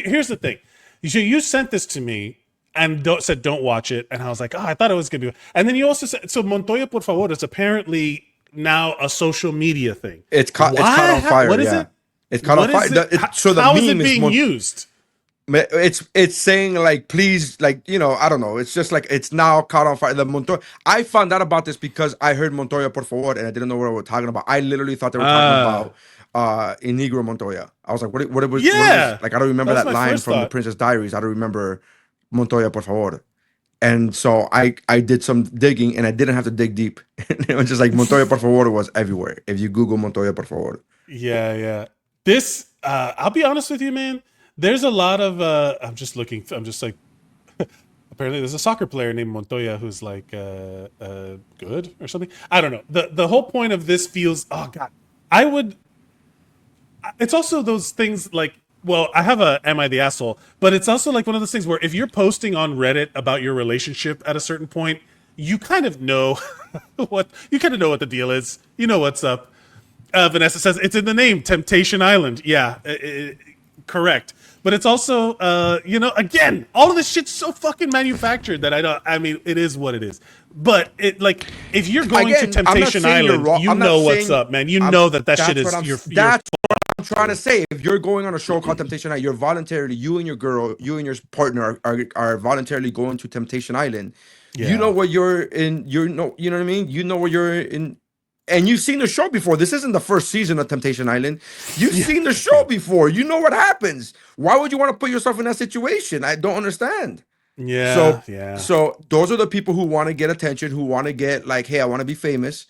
Here's the thing. You sent this to me. And said don't watch it, and I was like, I thought it was gonna be. And then you also said, so Montoya por favor is apparently now a social media thing. It's caught on fire. What is it? It's caught on fire. So the how meme is it being used? It's saying like, please, like, you know, I don't know. It's just like it's now caught on fire. The Montoya. I found out about this because I heard Montoya por favor, and I didn't know what we were talking about. I literally thought they were talking about Inigro Montoya. I was like, what was like? I don't remember that line from The Princess Diaries. I don't remember Montoya por favor. And so I did some digging, and I didn't have to dig deep. It was just like Montoya por favor was everywhere. If you Google Montoya por favor. Yeah. This I'll be honest with you, man. There's a lot of I'm just like apparently there's a soccer player named Montoya who's like good or something. I don't know. The whole point of this feels, oh god. It's also those things like, well, I have a Am I the Asshole? But it's also like one of those things where if you're posting on Reddit about your relationship at a certain point, you kind of know what the deal is. You know what's up. Vanessa says it's in the name, Temptation Island. Yeah, correct. But it's also, again, all of this shit's so fucking manufactured that I mean, it is what it is. But it like if you're going to Temptation Island, you know what's up, man. You know that shit is your. That's what I'm trying to say. If you're going on a show called Temptation Island, you're voluntarily, you and your partner are voluntarily going to Temptation Island. Yeah. You know what you're in. You know what I mean. You know what you're in. And you've seen the show before. This isn't the first season of Temptation Island. You've seen the show before. You know what happens. Why would you want to put yourself in that situation? I don't understand. So those are the people who want to get attention, who want to get like, hey, I want to be famous.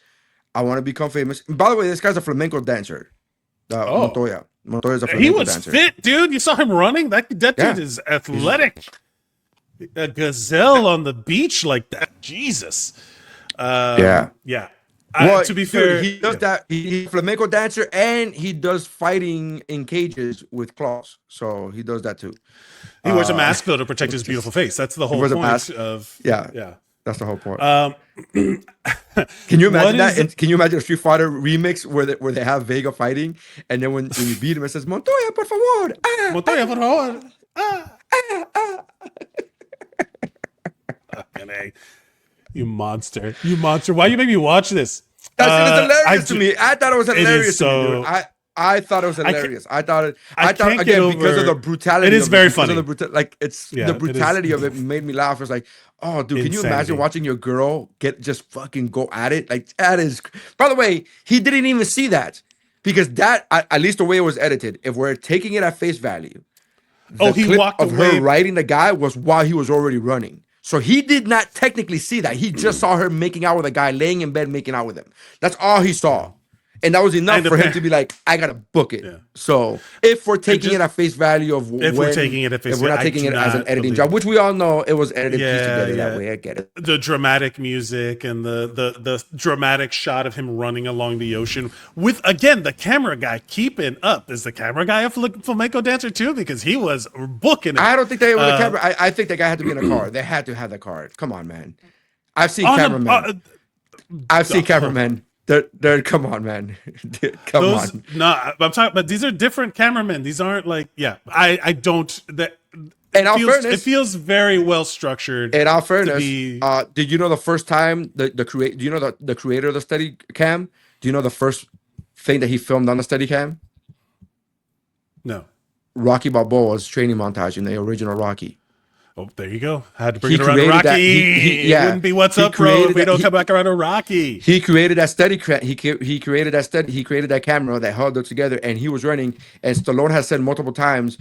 I want to become famous. And by the way, this guy's a flamenco dancer. Montoya. Montoya's a flamenco dancer. He was fit, dude. You saw him running? That dude is athletic. A gazelle on the beach like that. Jesus. Yeah. Well, to be fair, he does that. He's a flamenco dancer, and he does fighting in cages with claws. So he does that too. He wears a mask though to protect his beautiful face. That's the whole point of. Yeah. That's the whole point. Can you imagine that? And can you imagine a Street Fighter remix where they have Vega fighting, and then when you beat him, it says Montoya, por favor. Montoya, por favor. Fucking A. You monster. You monster. Why you make me watch this? That's hilarious to me. I thought it was hilarious to me, dude. I thought it was hilarious. I thought again because of the brutality. It is very funny. The brutality of it made me laugh. It's like, oh, dude, can you imagine watching your girl just fucking go at it? Like that is. By the way, he didn't even see that because that at least the way it was edited. If we're taking it at face value, the he clip walked of away. her riding the guy was while he was already running. So he did not technically see that. He just saw her making out with a guy laying in bed making out with him. That's all he saw. And that was enough for him to be like, I gotta book it. Yeah. So if we're taking it at face value of if we're taking it at face value, if we're not taking it as an editing job, which we all know it was edited piece together that way. I get it. The dramatic music and the dramatic shot of him running along the ocean with again the camera guy keeping up. Is the camera guy a flamenco dancer too? Because he was booking it. I don't think they were the camera. I think the guy had to be in a car. They had to have the car. Come on, man. I've seen cameramen. I've seen cameramen. They're come on, man. Come on. No, I'm talking, but these are different cameramen. These aren't like, I don't. That. It feels very well structured. In all fairness, did you know the first time do you know the creator of the Steady Cam? Do you know the first thing that he filmed on the Steady Cam? No. Rocky Balboa's training montage in the original Rocky. Oh, there you go. I had to bring it around to Rocky. It wouldn't be What's Up, Bro, if we don't come back around to Rocky. He created that Steady. He created that camera that held it together, and he was running. And Stallone has said multiple times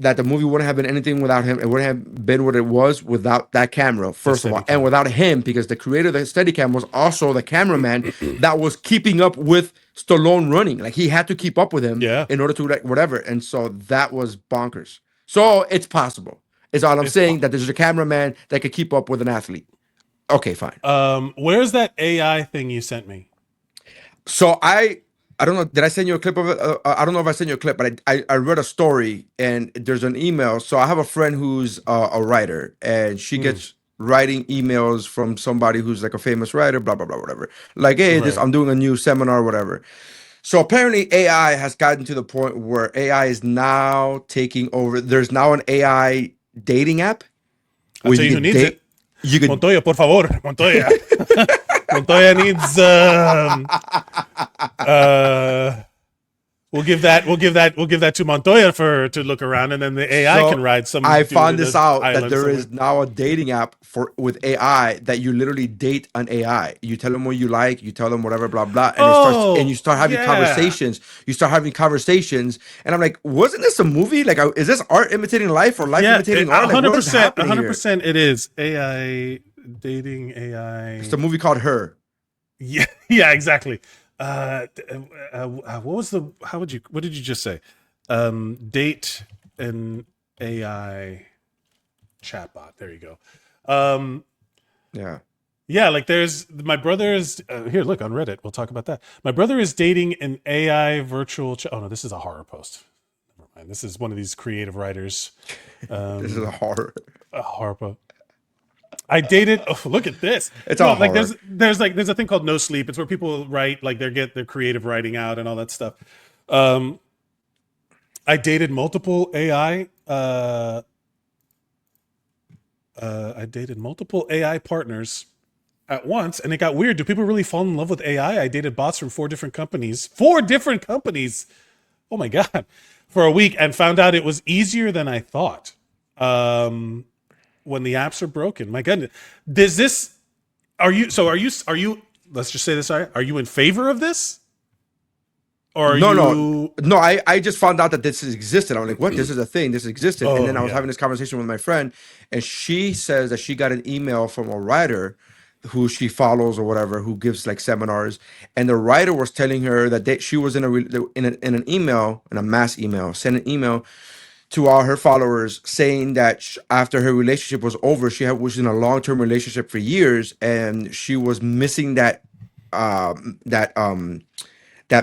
that the movie wouldn't have been anything without him. It wouldn't have been what it was without that camera, first of all, and without him, because the creator of the Steadicam was also the cameraman that was keeping up with Stallone running. Like he had to keep up with him in order to whatever. And so that was bonkers. So it's possible. Is all I'm saying, that there's a cameraman that could keep up with an athlete. Okay, fine. Where's that AI thing you sent me? So I don't know. Did I send you a clip of it? I don't know if I sent you a clip, but I read a story and there's an email. So I have a friend who's a writer, and she gets writing emails from somebody who's like a famous writer, blah blah blah, whatever. Like, hey, I'm doing a new seminar, whatever. So apparently AI has gotten to the point where AI is now taking over. There's now an AI dating app. I'll tell you who needs it. Montoya, por favor. Montoya. Montoya needs we'll give that to Montoya to look around, and then the AI can ride some. I found this out that there is now a dating app with AI that you literally date an AI. You tell them what you like, you tell them whatever, blah blah, and you start having conversations. You start having conversations, and I'm like, wasn't this a movie? Like, is this art imitating life or life imitating art? 100%, 100%. It is AI dating AI. It's a movie called Her. Yeah, exactly. What did you just say? Date an AI chatbot. There you go. Yeah. Like there's my brother is here. Look on Reddit. We'll talk about that. My brother is dating an AI virtual. Oh no, this is a horror post. Never mind. This is one of these creative writers. This is a horror post. I dated. Oh, look at this! It's all like there's a thing called No Sleep. It's where people write like they get their creative writing out and all that stuff. I dated multiple AI. I dated multiple AI partners at once, and it got weird. Do people really fall in love with AI? I dated bots from 4 different companies. 4 different companies. Oh my god! For a week, and found out it was easier than I thought. When the apps are broken, my goodness, are you, let's just say this, are you in favor of this? Or no, I just found out that this existed. I'm like, what? This is a thing. This existed. And then I was having this conversation with my friend, and she says that she got an email from a writer who she follows or whatever, who gives like seminars. And the writer was telling her that she was in an email, in a mass email, sent an email to all her followers saying that after her relationship was over, was in a long-term relationship for years, and she was missing that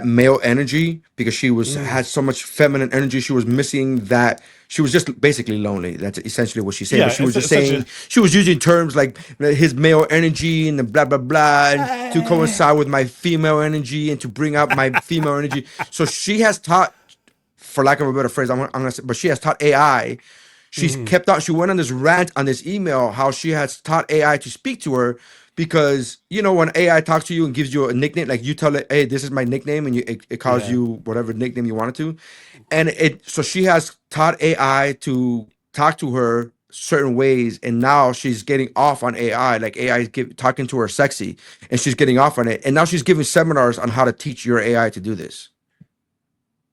male energy because she had so much feminine energy. She was missing that she was just basically lonely. That's essentially what she said. Yeah, But she was it's just saying, she was using terms like his male energy and the blah, blah, blah, and to coincide with my female energy and to bring out my female energy. So she has taught, for lack of a better phrase, I'm gonna say, but she has taught AI. She's kept on, she went on this rant on this email, how she has taught AI to speak to her because, you know, when AI talks to you and gives you a nickname, like you tell it, hey, this is my nickname, and it calls you whatever nickname you want it to. And so she has taught AI to talk to her certain ways, and now she's getting off on AI. Like AI is talking to her sexy, and she's getting off on it. And now she's giving seminars on how to teach your AI to do this.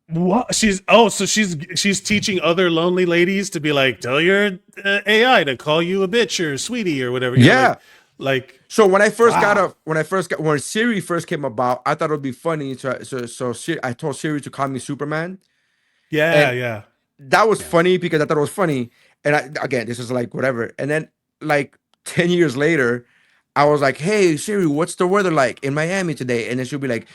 What she's so she's teaching other lonely ladies to be like, tell your AI to call you a bitch or sweetie or whatever. You know, like so when I first when Siri first came about, I thought it would be funny. So I told Siri to call me Superman. Yeah. That was funny because I thought it was funny. And again, this is like whatever. And then like 10 years later, I was like, hey Siri, what's the weather like in Miami today? And then she'll be like,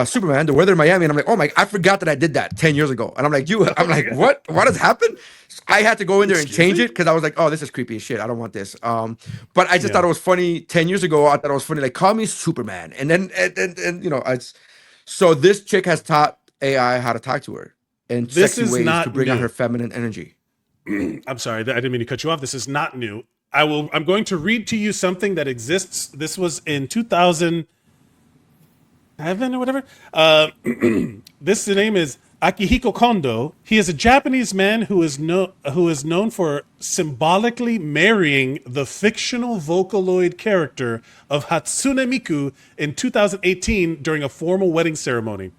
Superman, the weather in Miami. And I'm like, oh my, I forgot that I did that 10 years ago. And I'm like, what has happened? So I had to go in there and change it because I was like, oh, this is creepy as shit. I don't want this. But I just thought it was funny 10 years ago. I thought it was funny, like, call me Superman. And then, and you know, so this chick has taught AI how to talk to her in sexy ways to bring out her feminine energy. I'm sorry, I didn't mean to cut you off. This is not new. I'm going to read to you something that exists. This was in 2007 or whatever. The name is Akihiko Kondo. He is a Japanese man who is known for symbolically marrying the fictional Vocaloid character of Hatsune Miku in 2018 during a formal wedding ceremony.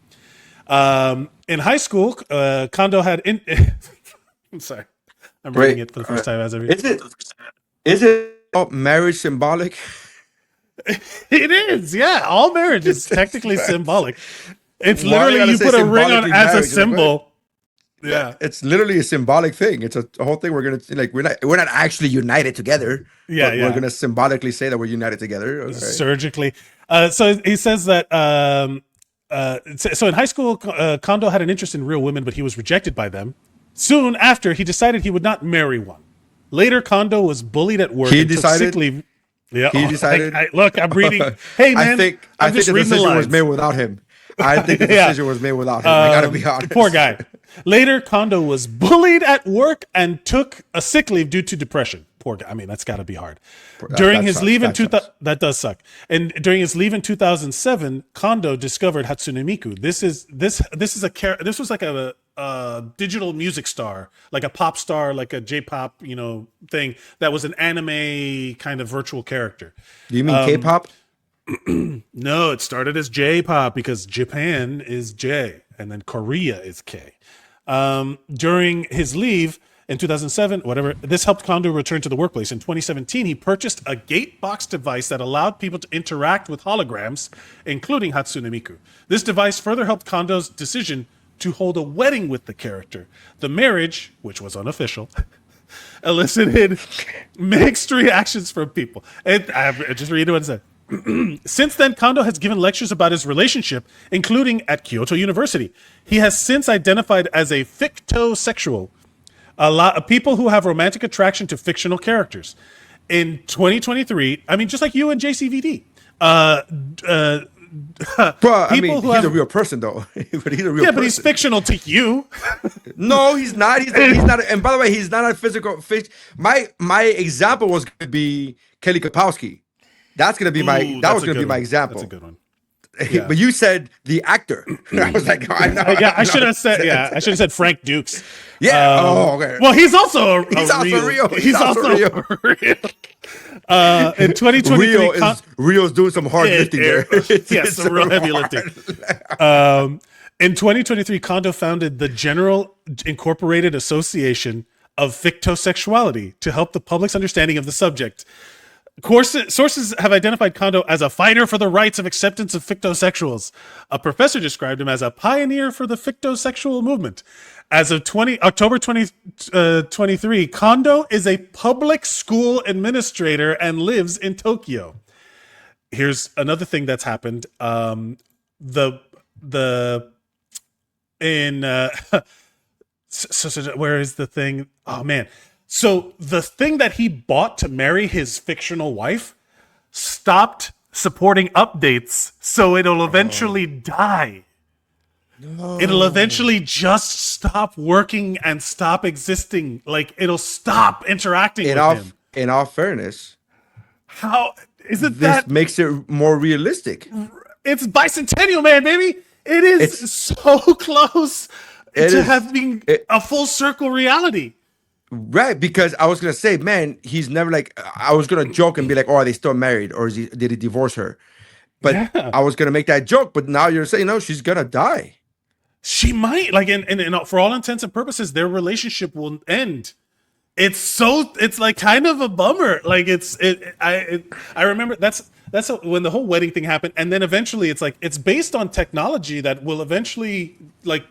In high school, Kondo had I'm sorry. I'm reading it for the first time as I read it. Is it marriage symbolic? It is, yeah. All marriage is technically symbolic. It's literally you put a ring on as a symbol. Yeah, it's literally a symbolic thing. It's a whole thing. We're gonna like we're not actually united together. Yeah, we're gonna symbolically say that we're united together. Okay. Surgically. So he says that. So in high school, Kondo had an interest in real women, but he was rejected by them. Soon after, he decided he would not marry one. Later, Kondo was bullied at work. He decided. Yeah, he decided. Look, I'm reading. Hey, man, I think the decision was made without him. I think the decision was made without him. I gotta be honest. Poor guy. Later, Kondo was bullied at work and took a sick leave due to depression. Poor guy. I mean, that's got to be hard. During his leave in 2000, that does suck. And during his leave in 2007, Kondo discovered Hatsune Miku. This was like a digital music star, like a pop star, like a J-pop, thing that was an anime kind of virtual character. Do you mean K-pop? No, it started as J-pop because Japan is J and then Korea is K. During his leave in 2007, this helped Kondo return to the workplace. In 2017, he purchased a Gatebox device that allowed people to interact with holograms, including Hatsune Miku. This device further helped Kondo's decision to hold a wedding with the character. The marriage, which was unofficial, elicited mixed reactions from people. I just read what it said. Since then, Kondo has given lectures about his relationship, including at Kyoto University. He has since identified as a fictosexual, a lot of people who have romantic attraction to fictional characters. In 2023, I mean, just like you and JCVD, he's a real person though. But he's a real person. But he's fictional to you. No, he's not. He's not. And by the way, he's not a physical. My example was going to be Kelly Kapowski. That's going to be my. That was going to be my example. That's a good one. Yeah. But you said the actor. I was like, oh, I know. Yeah, I should have said. Yeah, I should have said Frank Dukes. Yeah. Okay. Well, he's also he's also real. He's also real. In 2023, Rio's doing some hard lifting there. Yes, some real heavy lifting. In 2023, Kondo founded the General Incorporated Association of Fictosexuality to help the public's understanding of the subject. Sources have identified Kondo as a fighter for the rights of acceptance of fictosexuals. A professor described him as a pioneer for the fictosexual movement. As of October 2023, Kondo is a public school administrator and lives in Tokyo. Here's another thing that's happened. So where is the thing? Oh man. So the thing that he bought to marry his fictional wife stopped supporting updates, so it'll eventually die. It'll eventually just stop working and stop existing. Like it'll stop interacting with him. In all fairness, How isn't this that? makes it more realistic. It's bicentennial, man, baby. It is so close to having a full circle reality. Right, because I was gonna say, man, he's never like. I was gonna joke and be like, "Oh, are they still married, or did he divorce her?" But I was gonna make that joke. But now you're saying, no, she's gonna die. She might, like, and for all intents and purposes, their relationship will end. It's like kind of a bummer. Like I remember when the whole wedding thing happened, and then eventually it's like it's based on technology that will eventually like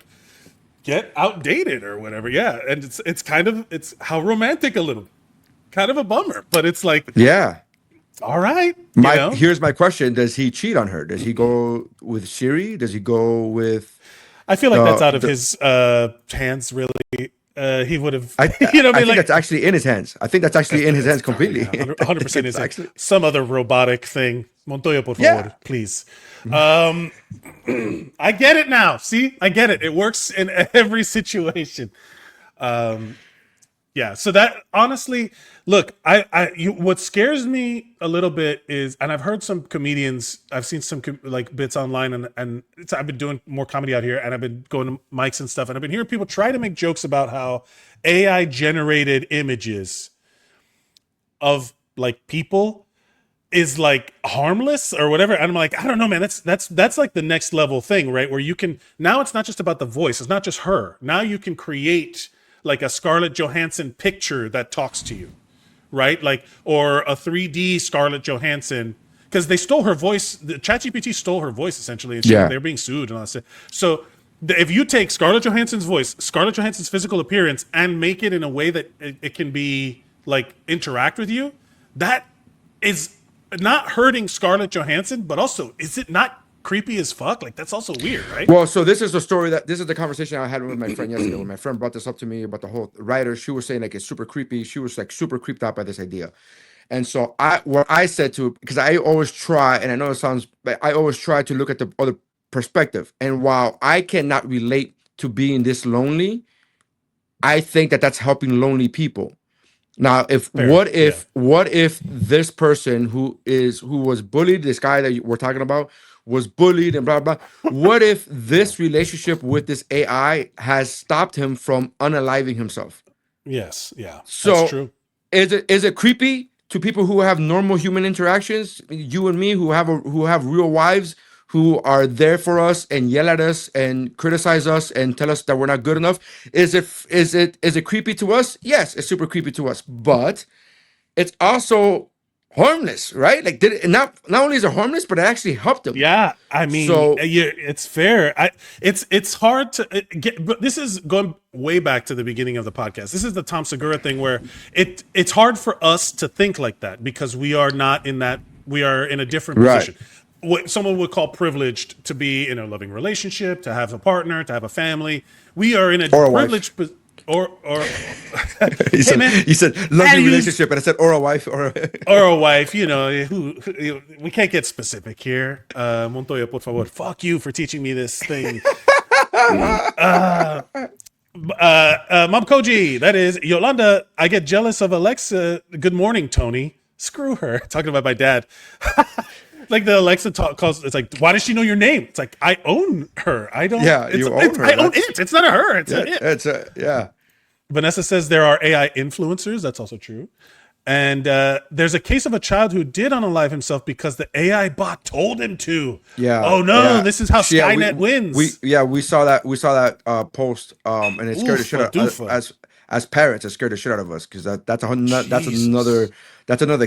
get outdated or whatever. Yeah, and it's how romantic a little, kind of a bummer, but it's like all right. Here's my question: does he cheat on her? Does he go with Siri? Does he go with? I feel like that's out of his hands, really. He would have, I think that's actually in his hands. I think that's actually in his hands completely. 100% is actually some other robotic thing. Montoya, por favor, please. I get it now. See, I get it. It works in every situation. Yeah. So that honestly, look, what scares me a little bit is, and I've heard some comedians, I've seen some like bits online, and I've been doing more comedy out here, and I've been going to mics and stuff, and I've been hearing people try to make jokes about how AI generated images of like people is like harmless or whatever. And I'm like, I don't know, man. That's like the next level thing, right? Where you can now, it's not just about the voice. It's not just her. Now you can create like a Scarlett Johansson picture that talks to you, right? Like, or a 3D Scarlett Johansson, because they stole her voice. The ChatGPT stole her voice essentially, and they're being sued and all that stuff. So if you take Scarlett Johansson's voice, Scarlett Johansson's physical appearance, and make it in a way that it can be like interact with you, that is not hurting Scarlett Johansson, but also is it not creepy as fuck? Like that's also weird, right? Well, so this is the conversation I had with my friend yesterday. When my friend brought this up to me about the whole writer, she was saying like it's super creepy. She was like super creeped out by this idea. And so I said to, because I always try, and I know it sounds, but I always try to look at the other perspective. And while I cannot relate to being this lonely, I think that that's helping lonely people. Now, what if this person who was bullied, this guy that we're talking about, was bullied and blah blah blah. What if this relationship with this AI has stopped him from unaliving himself? Yes, yeah. So that's true. Is it creepy to people who have normal human interactions, you and me, who have real wives, who are there for us and yell at us and criticize us and tell us that we're not good enough? Is it creepy to us? Yes, it's super creepy to us, but it's also harmless, right? Like, not only is it harmless, but it actually helped him. Yeah, I mean, so it's fair. It's hard to get, but this is going way back to the beginning of the podcast. This is the Tom Segura thing where it's hard for us to think like that because we are not in that. We are in a different position. What someone would call privileged, to be in a loving relationship, to have a partner, to have a family. We are in a privileged position. Or he said loving relationship, and I said or a wife or a wife. You know, we can't get specific here. Montoya, por favor. Fuck you for teaching me this thing. Mom Koji, that is Yolanda. I get jealous of Alexa. Good morning, Tony. Screw her. Talking about my dad. Like the Alexa calls, it's like, why does she know your name? It's like, I own her. I don't. Yeah, you own her. I own it. It's not a her. It's a it. Yeah. Vanessa says there are AI influencers. That's also true. And there's a case of a child who did unalive himself because the AI bot told him to. Yeah. Oh no, this is how Skynet wins. We saw that post, and it scared the shit out of us. As parents, it scared the shit out of us because that's another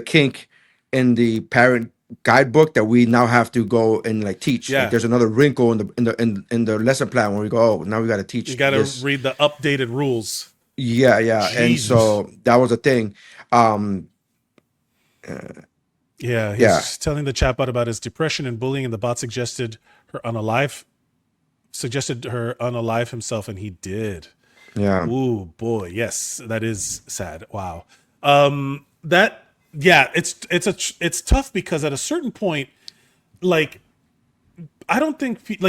kink in the parent guidebook that we now have to go and like teach. Yeah. Like, there's another wrinkle in the lesson plan where we go, oh, now we got to teach. You got to read the updated rules. Yeah. Jesus. And so that was a thing. He's telling the chatbot about his depression and bullying, and the bot suggested her unalive himself, and he did. Yeah. Ooh, boy, yes, that is sad. Wow. It's tough because at a certain point, like, I don't think Patton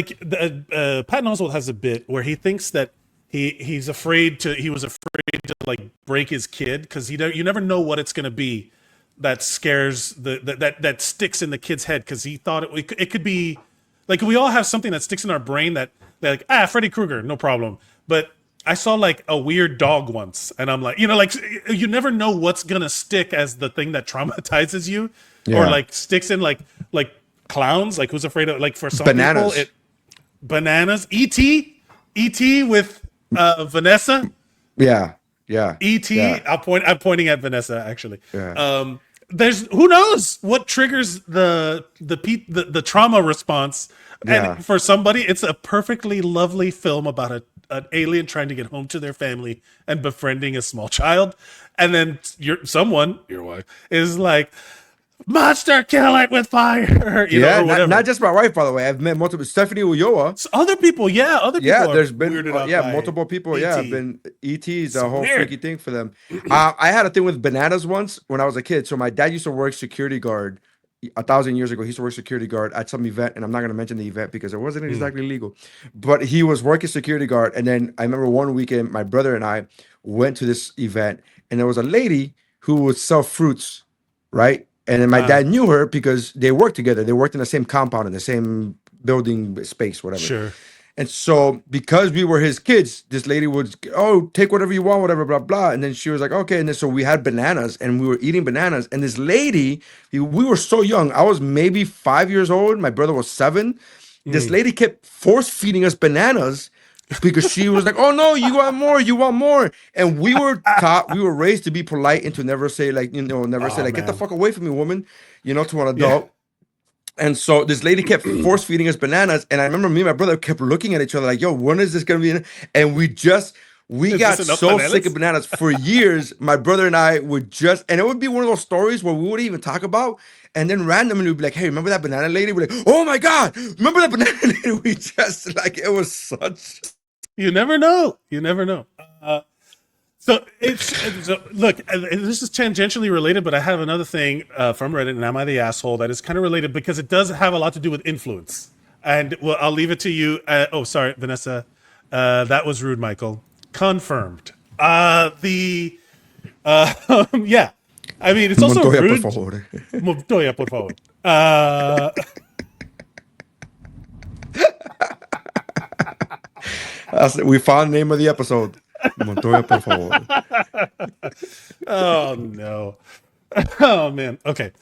Oswalt has a bit where he thinks that he was afraid to like break his kid because you never know what it's going to be that scares that sticks in the kid's head because he thought it could be like we all have something that sticks in our brain that like Freddy Krueger, no problem, but I saw like a weird dog once and I'm like, like you never know what's gonna stick as the thing that traumatizes you or like sticks in like clowns, like who's afraid of, like for some Bananas. people bananas. E.T. with Vanessa. Yeah. E.T. Yeah. I'm pointing at Vanessa actually. Yeah. There's who knows what triggers the trauma response. Yeah. And for somebody, it's a perfectly lovely film about an alien trying to get home to their family and befriending a small child. And then your wife, is like, monster, kill it with fire. You know, or whatever. Not just my wife, by the way. I've met multiple Stephanie Ulloa. So other people, other people. There's been weirded out by multiple people. E.T. Have been ET's a whole weird. freaky thing for them. I had a thing with bananas once when I was a kid. So my dad used to work security guard 1,000 years ago. He used to work security guard at some event, and I'm not going to mention the event because it wasn't exactly legal. But he was working security guard, and then I remember one weekend my brother and I went to this event, and there was a lady who would sell fruits, right? And then my dad knew her because they worked together. They worked in the same compound, in the same building space, whatever. Sure. And so because we were his kids, this lady would, take whatever you want, whatever, blah, blah. And then she was like, okay. And then so we had bananas and we were eating bananas. And this lady, we were so young. I was maybe 5 years old. My brother was 7. This lady kept force feeding us bananas because she was like, oh no, you want more. And we were raised to be polite and to never say like, get the fuck away from me, woman, to an adult. Yeah. And so this lady kept force feeding us bananas. And I remember me and my brother kept looking at each other like, yo, when is this going to be? And we got so sick of bananas for years. My brother and I would and it would be one of those stories where we wouldn't even talk about. And then randomly we'd be like, hey, remember that banana lady? We're like, oh my God, remember that banana lady? We just like, it was such. You never know. So look, this is tangentially related, but I have another thing from Reddit, and Am I the Asshole, that is kind of related because it does have a lot to do with influence. And well, I'll leave it to you. Sorry, Vanessa. That was rude, Michael. Confirmed. Yeah. I mean, it's also Montoya, rude. por favor. Montoya, por favor. We found the name of the episode. Montoya, por favor. Oh no. Oh man. Okay.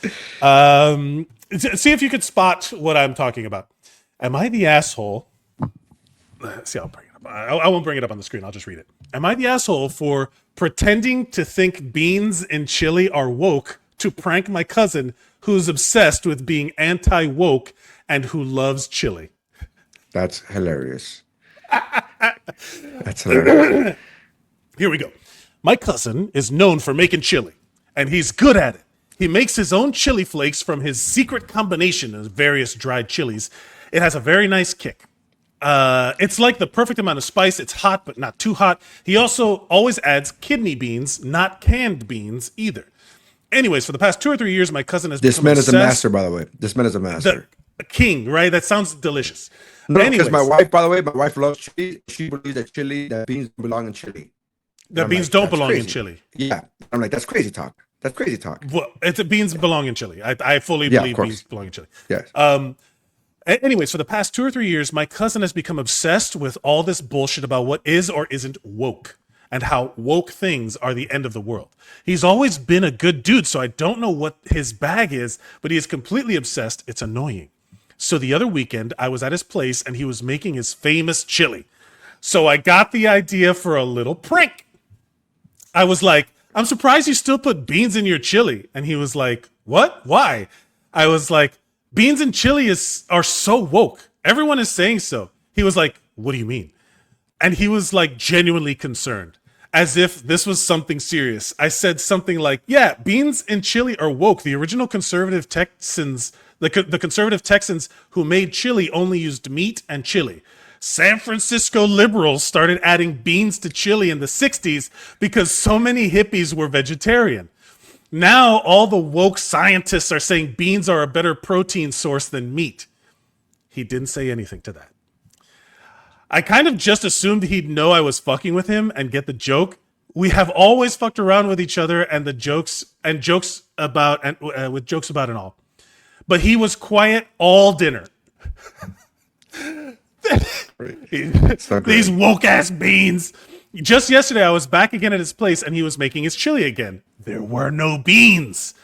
See if you could spot what I'm talking about. Am I the asshole? See, I'll bring it up. I won't bring it up on the screen. I'll just read it. Am I the asshole for pretending to think beans in chili are woke to prank my cousin who's obsessed with being anti-woke and who loves chili? That's hilarious. That's hilarious. Here we go. My cousin is known for making chili, and he's good at it. He makes his own chili flakes from his secret combination of various dried chilies. It has a very nice kick. It's like the perfect amount of spice. It's hot, but not too hot. He also always adds kidney beans, not canned beans either. Anyways, for the past 2 or 3 years, my cousin has This become man is a obsessed. master, by the way. This man is a master. The king, right? That sounds delicious. No, because Anyways, my wife, by the way, loves chili. She believes that beans belong in chili. that beans don't belong in chili. Yeah. I'm like, that's crazy talk. That's crazy talk. Well, beans belong in chili. I fully believe beans belong in chili. Yes. Anyways, for the past 2 or 3 years, my cousin has become obsessed with all this bullshit about what is or isn't woke and how woke things are the end of the world. He's always been a good dude, so I don't know what his bag is, but he is completely obsessed. It's annoying. So the other weekend, I was at his place and he was making his famous chili. So I got the idea for a little prank. I was like, I'm surprised you still put beans in your chili. And he was like, what? Why? I was like, beans and chili are so woke. Everyone is saying so. He was like, what do you mean? And he was like genuinely concerned, as if this was something serious. I said something like, yeah, beans and chili are woke. The original conservative Texans, the conservative Texans who made chili only used meat and chili. San Francisco liberals started adding beans to chili in the 60s because so many hippies were vegetarian. Now all the woke scientists are saying beans are a better protein source than meat. He didn't say anything to that. I kind of just assumed he'd know I was fucking with him and get the joke. We have always fucked around with each other and with jokes about and all. But he was quiet all dinner. These woke ass beans. Just yesterday, I was back again at his place and he was making his chili again. There were no beans.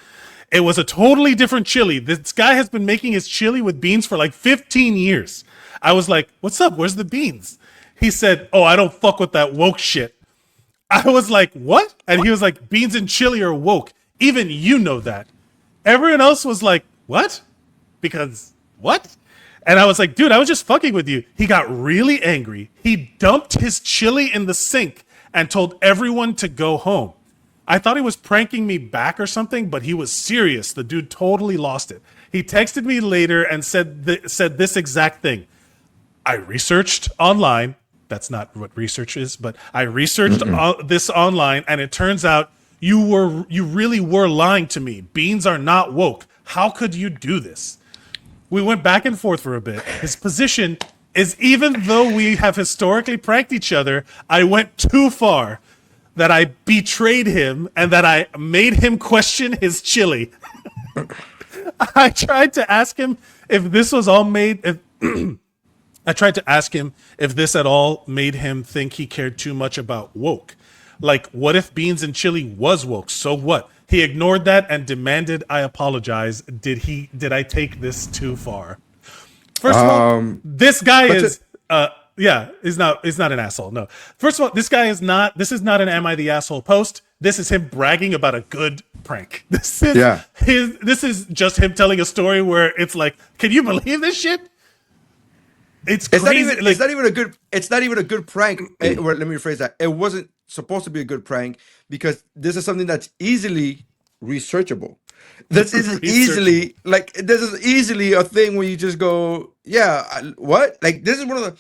It was a totally different chili. This guy has been making his chili with beans for like 15 years. I was like, what's up? Where's the beans? He said, oh, I don't fuck with that woke shit. I was like, what? And he was like, beans and chili are woke. Even you know that. Everyone else was like, what? Because what? And I was like, dude, I was just fucking with you. He got really angry. He dumped his chili in the sink and told everyone to go home. I thought he was pranking me back or something, but he was serious. The dude totally lost it. He texted me later and said this exact thing. I researched online. That's not what research is, but I researched this online, and it turns out you really were lying to me. Beans are not woke. How could you do this? We went back and forth for a bit. His position is, even though we have historically pranked each other, I went too far, that I betrayed him and that I made him question his chili. I tried to ask him if this was all made... I tried to ask him if this at all made him think he cared too much about woke. Like, what if beans and chili was woke? So what? He ignored that and demanded I apologize. Did I take this too far? First of all, this guy is not an asshole. No. First of all, this is not an Am I the Asshole post. This is him bragging about a good prank. This is just him telling a story where it's like, can you believe this shit? It's crazy. It's not even a good prank. Let me rephrase that. It wasn't supposed to be a good prank because this is something that's easily researchable. This is easily a thing where you just go, yeah, what? Like, this is one of the.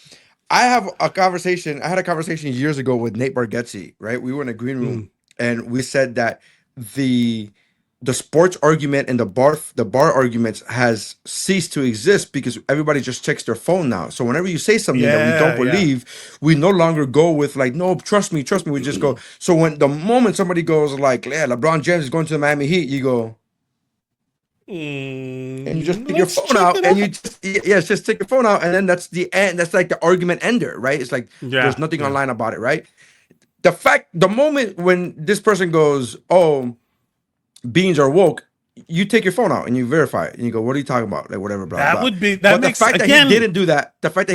I had a conversation years ago with Nate Bargatze, right? We were in a green room and we said that the sports argument and the bar arguments has ceased to exist because everybody just checks their phone now. So whenever you say something that we don't believe, we no longer go with like, no, trust me. We just go. So when the moment somebody goes like, yeah, LeBron James is going to the Miami Heat, you go, and you just take your phone out and you just take your phone out. And then that's the end. That's like the argument ender, right? It's like, there's nothing online about it, right? The moment when this person goes, oh, beans are woke, you take your phone out and you verify it and you go, what are you talking about? Like, whatever, blah, blah. The fact that he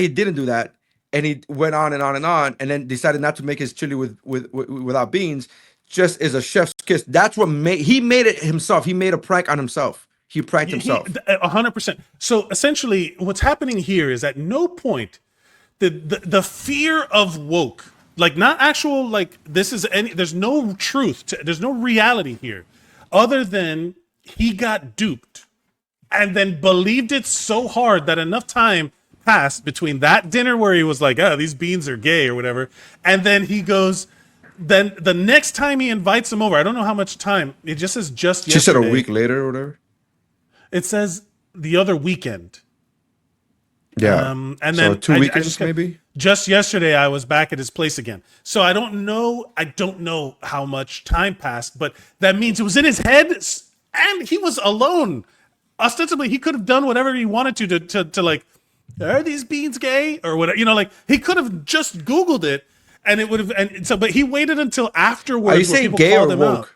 didn't do that and he went on and on and on and then decided not to make his chili without beans just is a chef's kiss. That's what he made it himself. He made a prank on himself. He pranked himself. 100%. So essentially what's happening here is at no point the fear of woke, like not actual, like there's no truth, there's no reality here. Other than he got duped and then believed it so hard that enough time passed between that dinner where he was like, oh, these beans are gay or whatever. And then he goes, then the next time he invites him over, I don't know how much time. It just says just yesterday. She said a week later or whatever. It says the other weekend. Yeah. And then 2 weekends maybe? Just yesterday, I was back at his place again. So I don't know how much time passed, but that means it was in his head and he was alone. Ostensibly, he could have done whatever he wanted to like, are these beans gay or whatever? You know, like he could have just Googled it and it would have. And so, but he waited until afterwards. Are you saying gay or woke?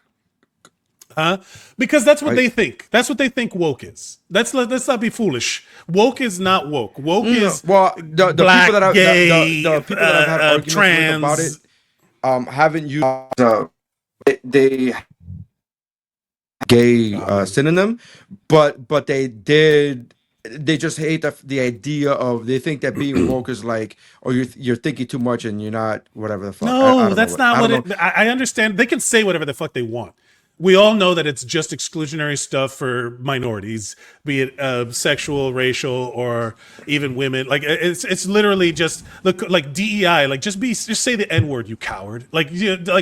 Huh? Because that's what they think. That's what they think woke is. Let's not be foolish. Woke is not woke. Woke is the black, people that gay, the people that I've had arguments trans. with about it haven't used they gay synonym, but they did. They just hate the idea of, they think that being woke is like, or you're thinking too much and you're not whatever the fuck. No, that's not what it. I understand. They can say whatever the fuck they want. we all know that it's just exclusionary stuff for minorities, be it sexual, racial, or even women. Like it's literally just like DEI. Like just say the N word, you coward. Like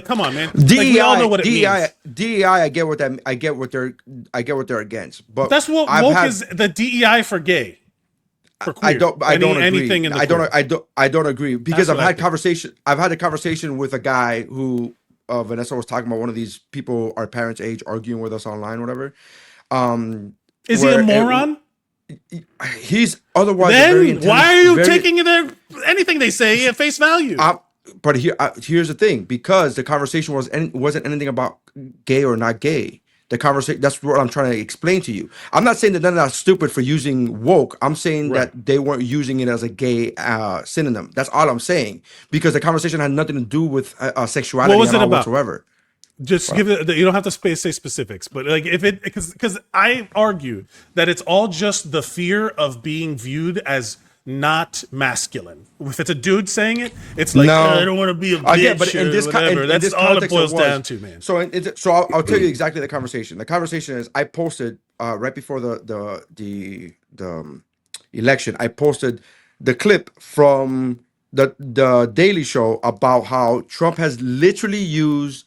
come on, man. DEI, like, we all know what it means. DEI. I get what they're against. But that's what woke is. The DEI for gay. For queer. I don't agree. Anything in the I don't agree because I've had a conversation with a guy who. Vanessa was talking about one of these people our parents' age arguing with us online, whatever. Is he a moron? He's otherwise. Then why are you taking anything they say at face value? But here's the thing: because the conversation wasn't anything about gay or not gay. The conversation, that's what I'm trying to explain to you. I'm not saying that they're not stupid for using woke. I'm saying that they weren't using it as a gay synonym. That's all I'm saying. Because the conversation had nothing to do with sexuality whatsoever. Just give it, you don't have to say specifics, but like because I argue that it's all just the fear of being viewed as not masculine. If it's a dude saying it, it's like, I don't want to be a bitch but in this whatever. That's all it boils down to, man. So I'll tell you exactly the conversation. The conversation is I posted right before the election. I posted the clip from the Daily Show about how Trump has literally used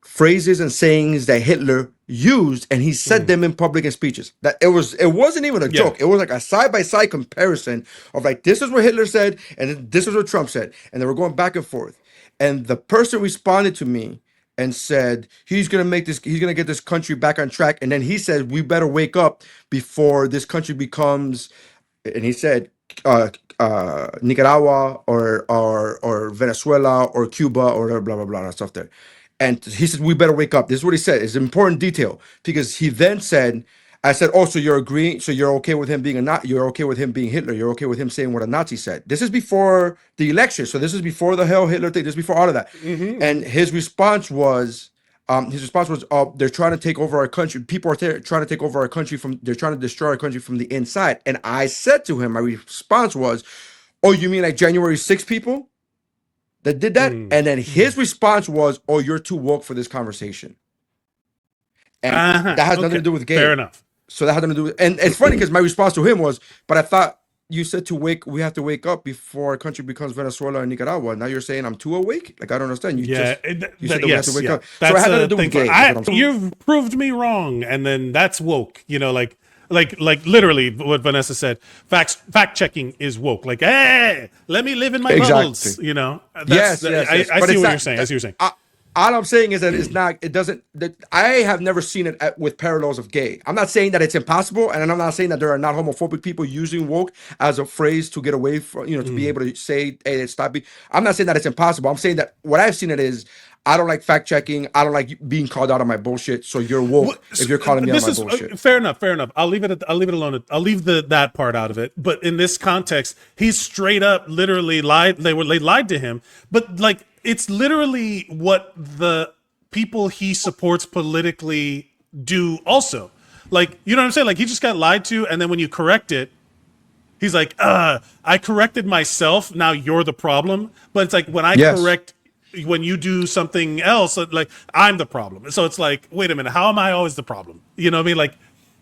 phrases and sayings that Hitler used, and he said them in public in speeches. That it wasn't even a joke. It was like a side-by-side comparison of like, this is what Hitler said and this is what Trump said, and they were going back and forth. And the person responded to me and said he's gonna get this country back on track. And then he said we better wake up before this country becomes, and he said Nicaragua or Venezuela or Cuba or blah blah blah and stuff there. And he said, we better wake up. This is what he said. It's an important detail because he then said, I said, oh, so you're agreeing, so you're okay with him being you're okay with him being Hitler. You're okay with him saying what a Nazi said. This is before the election. So this is before the Hail Hitler thing. This is before all of that. And his response was, they're trying to take over our country. People are trying to take over our country they're trying to destroy our country from the inside. And I said to him, my response was, oh, you mean like January 6th people that did that? And then his response was, oh, you're too woke for this conversation. And that has nothing to do with gay. Fair enough. So that had nothing to do with, and it's funny because my response to him was, but I thought you said we have to wake up before our country becomes Venezuela and Nicaragua. Now you're saying I'm too awake? Like, I don't understand. You said that we have to wake up. So it had nothing to do with gay. You've proved me wrong. And then that's woke, like literally what Vanessa said, fact checking is woke. Like, hey, let me live in my bubbles, Yes. I see what you're saying. I see what you're saying. All I'm saying is that I have never seen it with parallels of gay. I'm not saying that it's impossible, and I'm not saying that there are not homophobic people using woke as a phrase to get away from, to be able to say, hey, stop me. I'm not saying that it's impossible. I'm saying that what I've seen it is, I don't like fact checking. I don't like being called out on my bullshit. So you're woke if you're calling me out on my bullshit. Fair enough. I'll leave it alone. I'll leave that part out of it. But in this context, he's straight up literally lied. They lied to him. But like, it's literally what the people he supports politically do also. Like, you know what I'm saying? Like, he just got lied to, and then when you correct it, he's like, I corrected myself, now you're the problem. But it's like, when I correct, when you do something else, like, I'm the problem. So it's like, wait a minute, how am I always the problem? You know what I mean? Like,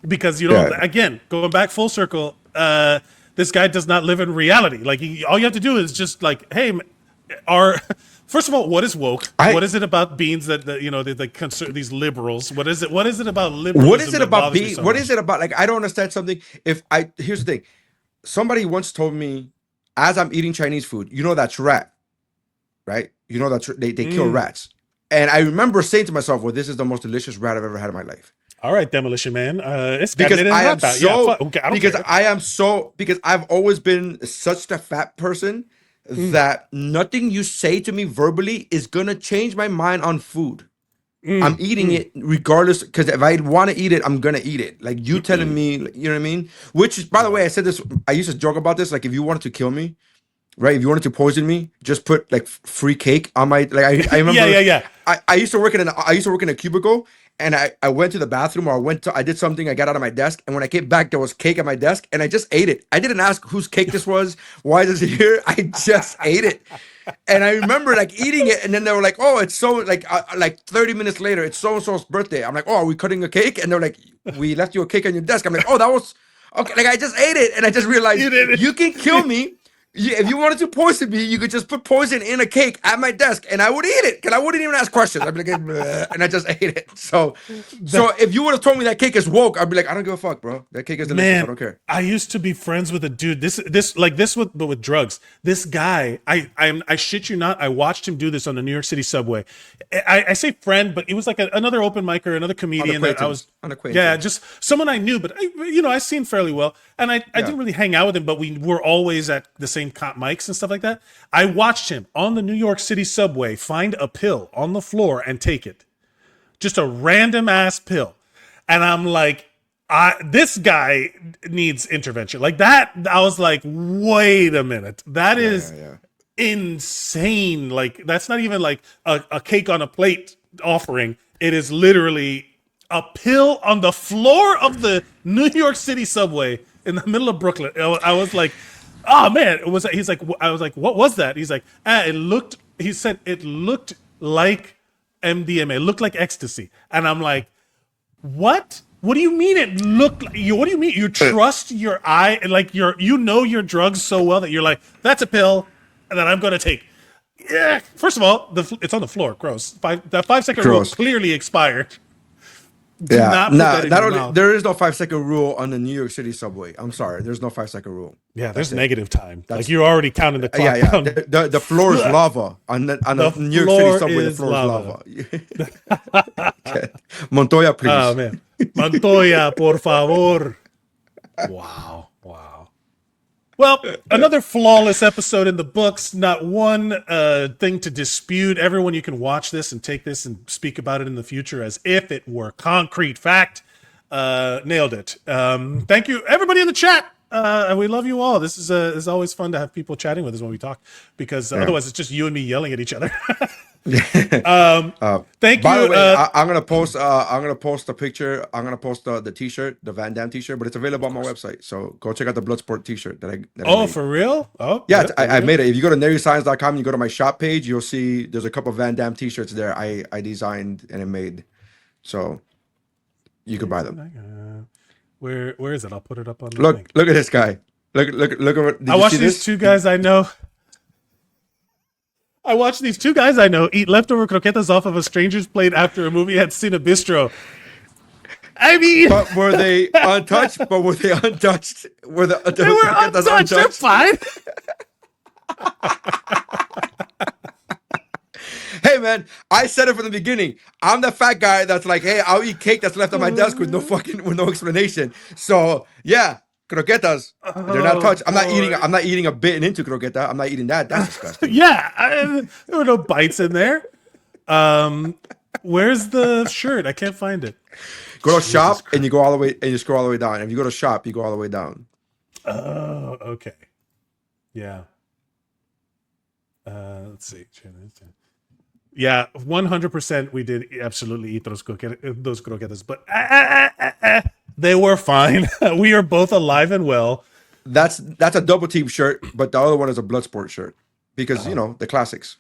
because, again, going back full circle, this guy does not live in reality. Like, all you have to do is just like, hey, first of all, what is woke? What is it about beings these liberals? What is it about liberals? What is it about being? What is it about? Like, I don't understand something. Here's the thing. Somebody once told me, as I'm eating Chinese food, that's rat, right? They kill rats. And I remember saying to myself, well, this is the most delicious rat I've ever had in my life. All right, Demolition Man. Because I've always been such a fat person that nothing you say to me verbally is gonna change my mind on food. I'm eating it regardless, because if I want to eat it, I'm gonna eat it. Like, you telling me, you know what I mean? Which is, by the way, I said this, I used to joke about this, like, if you wanted to kill me, right? If you wanted to poison me, just put like free cake on my, like, I remember I used to work in a cubicle, and I went to the bathroom, or I did something, I got out of my desk, and when I came back, there was cake at my desk, and I just ate it. I didn't ask whose cake this was, why is it here? I just ate it. And I remember like eating it, and then they were like, "Oh, it's so like 30 minutes later, it's so and so's birthday." I'm like, "Oh, are we cutting a cake?" And they're like, "We left you a cake on your desk." I'm like, "Oh, that was okay." Like I just ate it, and I just realized you can kill me. If you wanted to poison me, you could just put poison in a cake at my desk, and I would eat it, because I wouldn't even ask questions. I'd be like, "Bleh," and I just ate it. So if you would have told me that cake is woke, I'd be like, I don't give a fuck, bro. That cake is delicious. Man, I don't care. I used to be friends with a dude. This but with drugs. This guy, I shit you not. I watched him do this on the New York City subway. I say friend, but it was like another open micer, another comedian that I was. Yeah, just someone I knew, but I seen fairly well, and I didn't really hang out with him, but we were always at the same mics and stuff like that. I watched him on the New York City subway find a pill on the floor and take it. Just a random ass pill. And I'm like, this guy needs intervention. Like that, I was like, wait a minute. That is insane. Like, that's not even like a cake on a plate offering. It is literally a pill on the floor of the New York City subway in the middle of Brooklyn. I was like, oh man, I was like, what was that? He's like, he said it looked like MDMA, it looked like ecstasy. And I'm like, what? What do you mean it looked like? What do you mean? You trust your eye, like your drugs so well that you're like, that's a pill that I'm going to take. Yeah. First of all, it's on the floor. Gross. That 5-second rule clearly expired. There is no 5-second rule on the New York City subway. I'm sorry, there's no 5-second rule. Yeah, there's negative time. Like you're already counting the clock. Yeah. The floor is lava on the New York City subway. The floor is lava. Okay. Montoya, please. Oh man, Montoya, por favor. Wow. Well, another flawless episode in the books. Not one thing to dispute. Everyone, you can watch this and take this and speak about it in the future as if it were concrete fact. Nailed it. Thank you, everybody in the chat. We love you all. This is always fun to have people chatting with us when we talk, because otherwise it's just you and me yelling at each other. Thank you. By the way, I'm gonna post a picture. I'm gonna post the t-shirt, the Van Damme t-shirt, but it's available on my website. So go check out the Bloodsport t-shirt that I made. For real? Oh yeah, I made it. If you go to nerysaenz.com, you go to my shop page, you'll see there's a couple of Van Damme t-shirts there. I designed and I made, so you can buy them. Where is it? I'll put it up on the look. link. Look at this guy. Look at what. I watched these two guys I know. Eat leftover croquetas off of a stranger's plate after a movie had seen a bistro. I mean, but were they untouched? Were they untouched? They were untouched. They're fine. Hey man, I said it from the beginning. I'm the fat guy that's like, hey, I'll eat cake that's left on my desk with no explanation. So yeah, croquetas, they're not touched. I'm not eating a bitten into croqueta. I'm not eating that. That's disgusting. There were no bites in there. Where's the shirt? I can't find it. Go to shop and you go all the way and you scroll all the way down. If you go to shop, you go all the way down. Oh, okay. Yeah. Let's see. Yeah, 100% we did absolutely eat those croquetas, but they were fine. We are both alive and well. That's a double team shirt, but the other one is a Bloodsport shirt because the classics.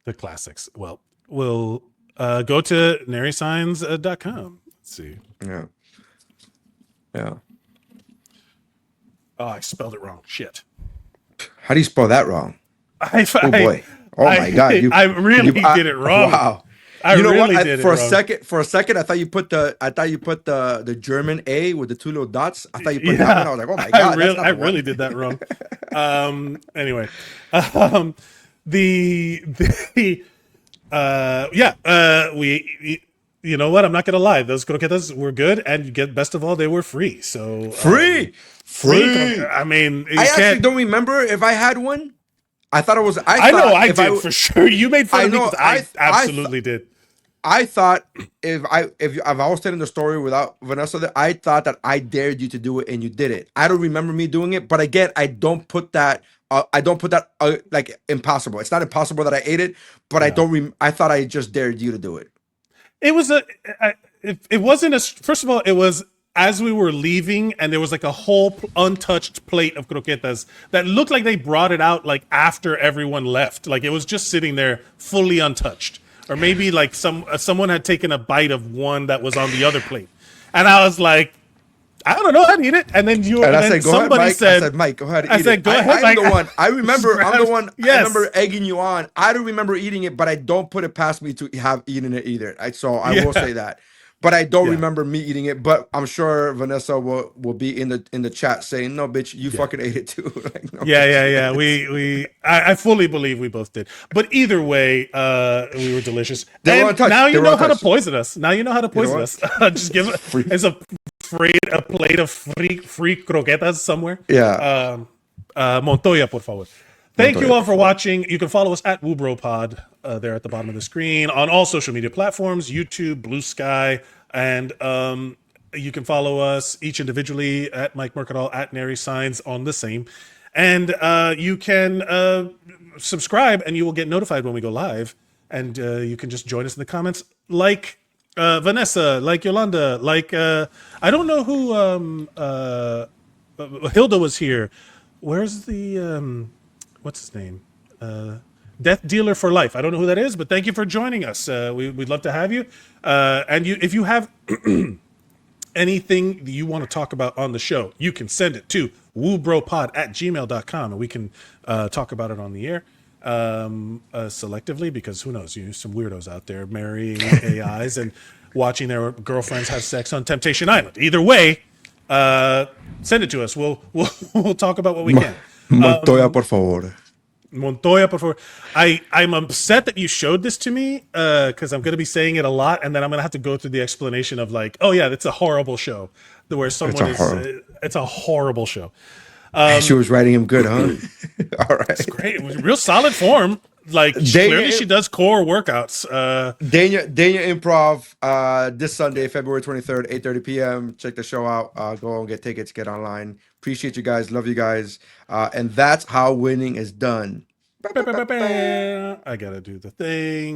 The classics. Well, we'll go to nerysaenz.com. Let's see. Yeah. Oh, I spelled it wrong. Shit. How do you spell that wrong? Oh boy. Oh my God! I really did it wrong. Wow! You know what? For a second, I thought you put the German A with the two little dots. I thought you put that one. I was like, oh my God! I really did that wrong. Anyway, we. You know what? I'm not gonna lie. Those croquetas were good, and best of all, they were free. So free. I mean, I actually don't remember if I had one. I thought it was. I did for sure. You made fun of me because I absolutely did. I thought if I was telling the story without Vanessa, I thought that I dared you to do it and you did it. I don't remember me doing it, but again, I don't put that. Like impossible. It's not impossible that I ate it, but I thought I just dared you to do it. It was it wasn't first of all, it was as we were leaving, and there was like a whole untouched plate of croquetas that looked like they brought it out like after everyone left. Like it was just sitting there fully untouched. Or maybe like someone had taken a bite of one that was on the other plate. And I was like, I don't know, I'd eat it. And then I said, go ahead, Mike. said, I said, Mike, go ahead and I eat said, it. go ahead, Mike. I'm the one. I remember. I'm the one. Yes. I remember egging you on. I don't remember eating it, but I don't put it past me to have eaten it either. So I will say that. But I don't remember me eating it. But I'm sure Vanessa will be in the chat saying, "No, bitch, you fucking ate it too." Like, no, yeah. I fully believe we both did. But either way, we were delicious. They were And untouched. now They you were know how to untouched. poison us. Now you know how to poison us. Just give it. It's a plate of free croquetas somewhere. Yeah. Montoya, por favor. Thank you Montoya, all for watching. You can follow us at WuBro Pod there at the bottom of the screen on all social media platforms, YouTube, Blue Sky, and you can follow us each individually at Mike Mercadal, at Nery Saenz on the same. And you can subscribe and you will get notified when we go live. And you can just join us in the comments like Vanessa, like Yolanda, like I don't know who Hilda was here. Where's the what's his name? Death Dealer for Life. I don't know who that is, but thank you for joining us. We'd love to have you. And if you have anything that you want to talk about on the show, you can send it to wubropod@gmail.com and we can talk about it on the air selectively, because who knows, some weirdos out there marrying AIs and watching their girlfriends have sex on Temptation Island. Either way, send it to us. We'll talk about what we can. Montoya, por favor. Montoya, por favor. I'm upset that you showed this to me because I'm going to be saying it a lot, and then I'm going to have to go through the explanation of like, oh yeah, it's a horrible show. Where someone it's a horrible show. She was writing him good, huh? All right. It's great. It was real solid form. Like clearly she does core workouts. Dania Improv this Sunday, February 23rd, 8:30 p.m. Check the show out. Go and get tickets, get online. Appreciate you guys. Love you guys. And that's how winning is done. I gotta do the thing.